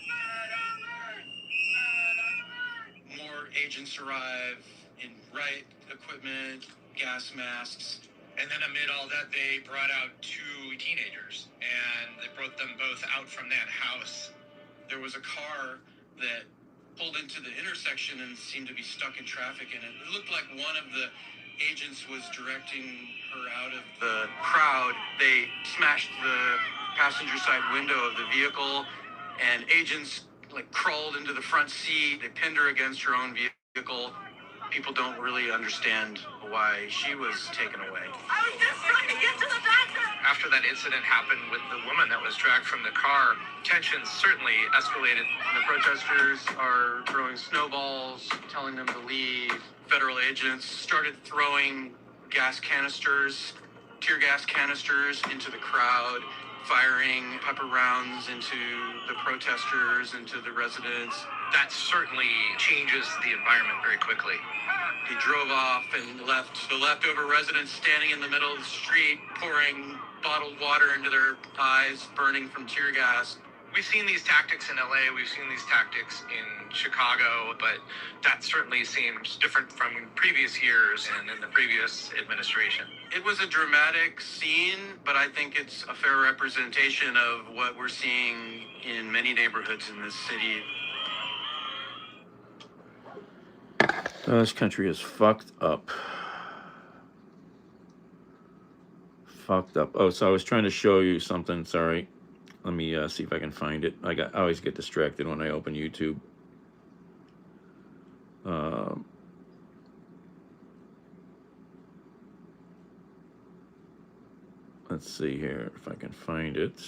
More agents arrive in riot equipment, gas masks. And then amid all that, they brought out 2 teenagers and they brought them both out from that house. There was a car that pulled into the intersection and seemed to be stuck in traffic, and it looked like one of the agents was directing her out of the crowd. They smashed the passenger side window of the vehicle, and agents crawled into the front seat. They pinned her against her own vehicle. People don't really understand why she was taken away. I was just trying to get to the bathroom. After that incident happened with the woman that was dragged from the car, tensions certainly escalated. The protesters are throwing snowballs, telling them to leave. Federal agents started throwing gas canisters, tear gas canisters into the crowd, firing pepper rounds into the protesters, into the residents. That certainly changes the environment very quickly. He drove off and left the leftover residents standing in the middle of the street, pouring bottled water into their eyes, burning from tear gas. We've seen these tactics in LA, we've seen these tactics in Chicago, but that certainly seems different from previous years and in the previous administration. It was a dramatic scene, but I think it's a fair representation of what we're seeing in many neighborhoods in this city. This country is fucked up. Fucked up. Oh, so I was trying to show you something. Sorry. Let me see if I can find it. I always get distracted when I open YouTube. Let's see here if I can find it.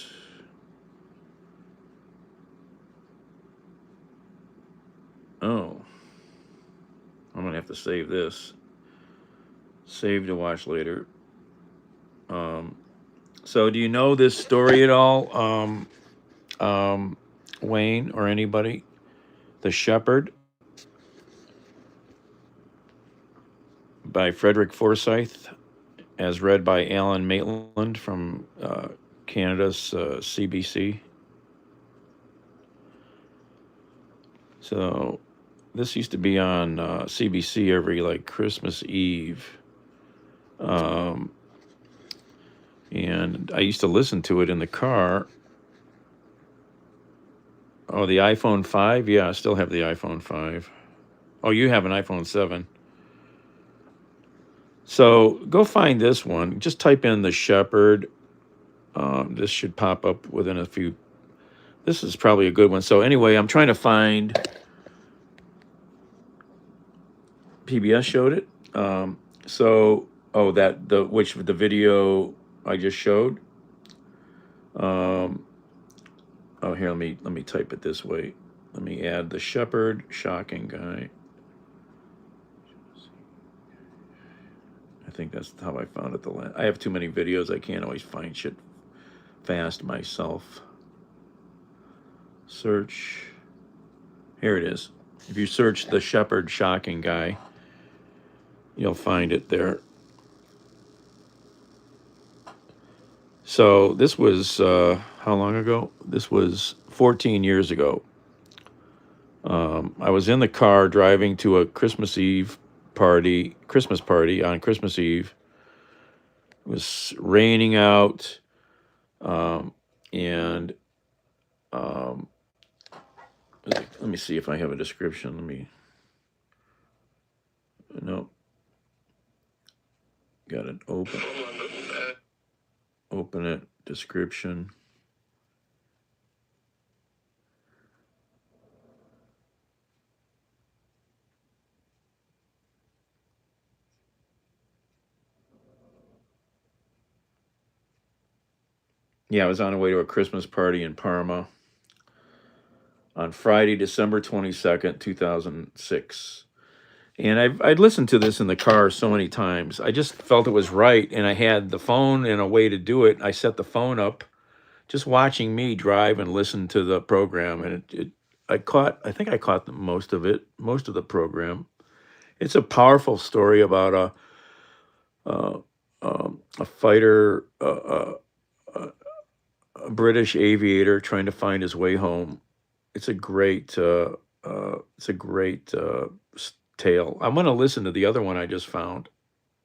Oh. I'm going to have to save this. Save to watch later. So do you know this story at all, Wayne or anybody? The Shepherd by Frederick Forsyth, as read by Alan Maitland from Canada's CBC. So this used to be on CBC every Christmas Eve. And I used to listen to it in the car. Oh, the iPhone 5? Yeah, I still have the iPhone 5. Oh, you have an iPhone 7. So go find this one. Just type in The Shepherd. This should pop up within a few. This is probably a good one. So anyway, I'm trying to find. PBS showed it. So Oh, the video I just showed. Um, oh, here, let me type it this way. Let me add the shepherd shocking guy. I think that's how I found it. I have too many videos. I can't always find shit fast myself. Search. Here it is. If you search the shepherd shocking guy, you'll find it there. So this was how long ago? This was 14 years ago. I was in the car driving to a Christmas party on Christmas Eve. It was raining out, and let me see if I have a description. No, got it open. Open it. Description. Yeah, I was on the way to a Christmas party in Parma on Friday, December 22nd, 2006. And I'd listened to this in the car so many times. I just felt it was right, and I had the phone and a way to do it. I set the phone up, just watching me drive and listen to the program, and I think I caught most of the program. It's a powerful story about a fighter, a British aviator trying to find his way home. It's a great tale. I'm going to listen to the other one I just found.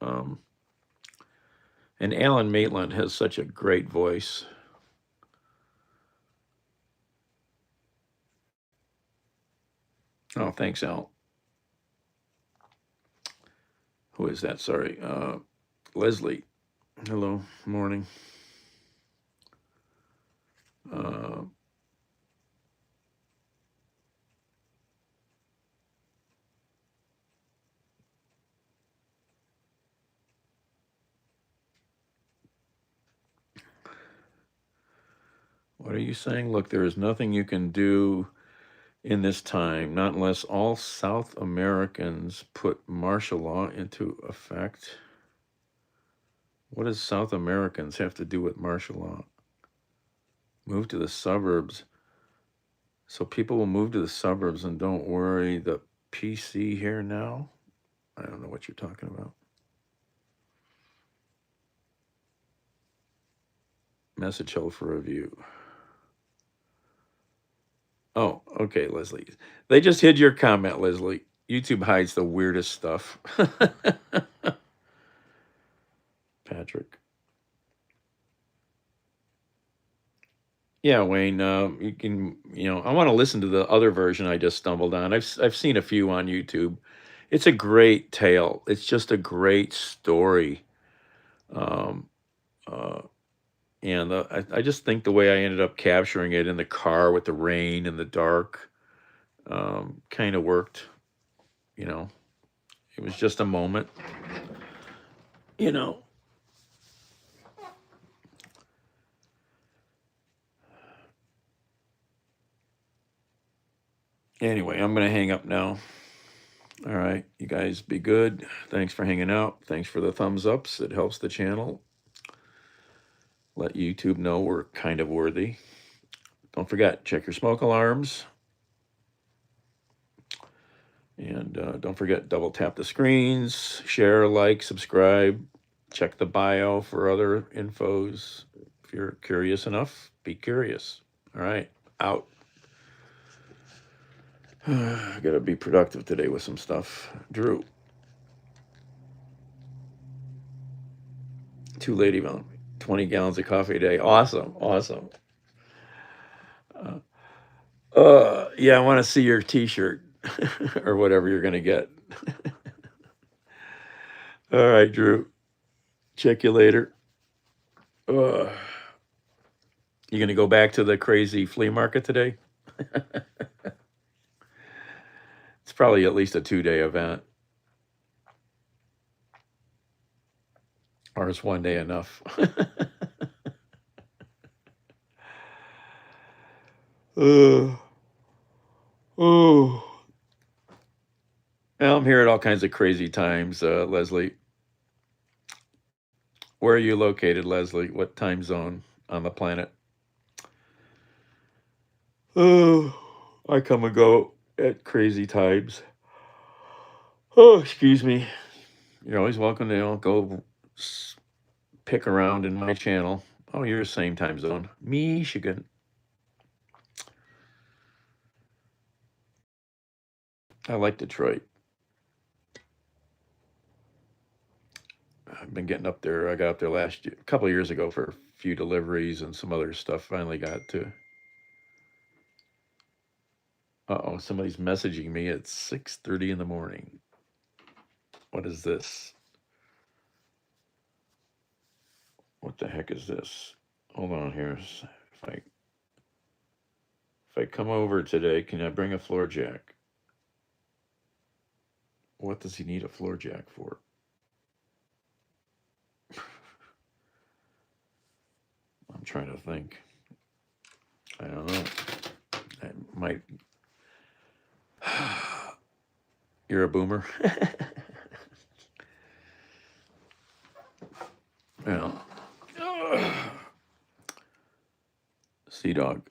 And Alan Maitland has such a great voice. Oh, thanks, Al. Who is that? Sorry. Leslie. Hello. Morning. What are you saying? Look, there is nothing you can do in this time, not unless all South Americans put martial law into effect. What does South Americans have to do with martial law? Move to the suburbs. So people will move to the suburbs and don't worry, the PC here now? I don't know what you're talking about. Message held for review. Oh, okay, Leslie. They just hid your comment, Leslie. YouTube hides the weirdest stuff. Patrick. Yeah, Wayne, you can, I want to listen to the other version I just stumbled on. I've seen a few on YouTube. It's a great tale. It's just a great story. Um, and I just think the way I ended up capturing it in the car with the rain and the dark kind of worked. It was just a moment. Anyway, I'm going to hang up now. All right, you guys be good. Thanks for hanging out. Thanks for the thumbs ups. It helps the channel. Let YouTube know we're kind of worthy. Don't forget, check your smoke alarms. And don't forget, double tap the screens, share, like, subscribe. Check the bio for other infos. If you're curious enough, be curious. All right, out. I gotta be productive today with some stuff. Drew. 2 lady milk, 20 gallons of coffee a day. Awesome. Yeah, I want to see your t-shirt or whatever you're gonna get. All right, Drew. Check you later. You gonna go back to the crazy flea market today? It's probably at least a 2-day event. Or is one day enough? uh, oh. Well, I'm here at all kinds of crazy times, Leslie. Where are you located, Leslie? What time zone on the planet? Oh, I come and go at crazy times. Oh, excuse me. You're always welcome to go pick around in my channel. Oh, you're the same time zone. Michigan. I like Detroit. I've been getting up there. I got up there a couple of years ago for a few deliveries and some other stuff. Finally got to. Uh-oh, somebody's messaging me at 6:30 in the morning. What is this? What the heck is this? Hold on here. If I come over today, can I bring a floor jack? What does he need a floor jack for? I'm trying to think. I don't know. I might. You're a boomer. Well, sea dog.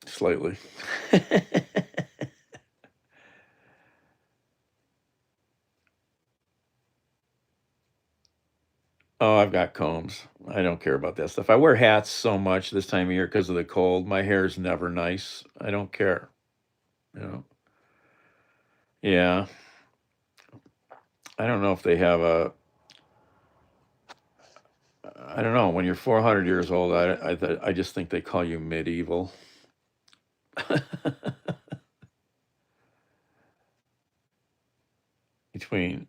Slightly. Oh, I've got combs. I don't care about that stuff. I wear hats so much this time of year because of the cold. My hair is never nice. I don't care. You know. Yeah. I don't know if they have a. I don't know. When you're 400 years old, I just think they call you medieval. Between.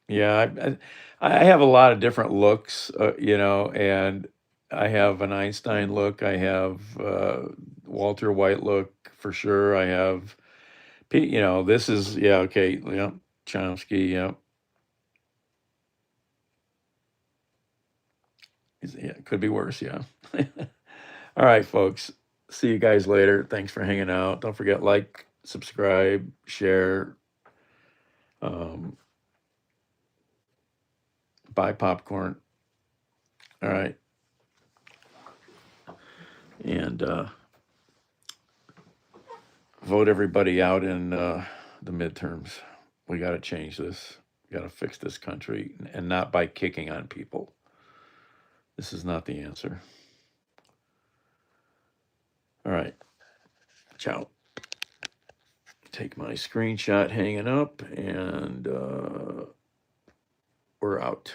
Yeah, I have a lot of different looks, and I have an Einstein look. I have Walter White look for sure. I have, this is, yeah, okay, yeah, Chomsky, yeah. Yeah, it could be worse, yeah. All right, folks. See you guys later. Thanks for hanging out. Don't forget, like, subscribe, share, buy popcorn. All right. And vote everybody out in the midterms. We got to change this. We got to fix this country, and not by kicking on people. This is not the answer. All right. Ciao. Take my screenshot hanging up, and we're out.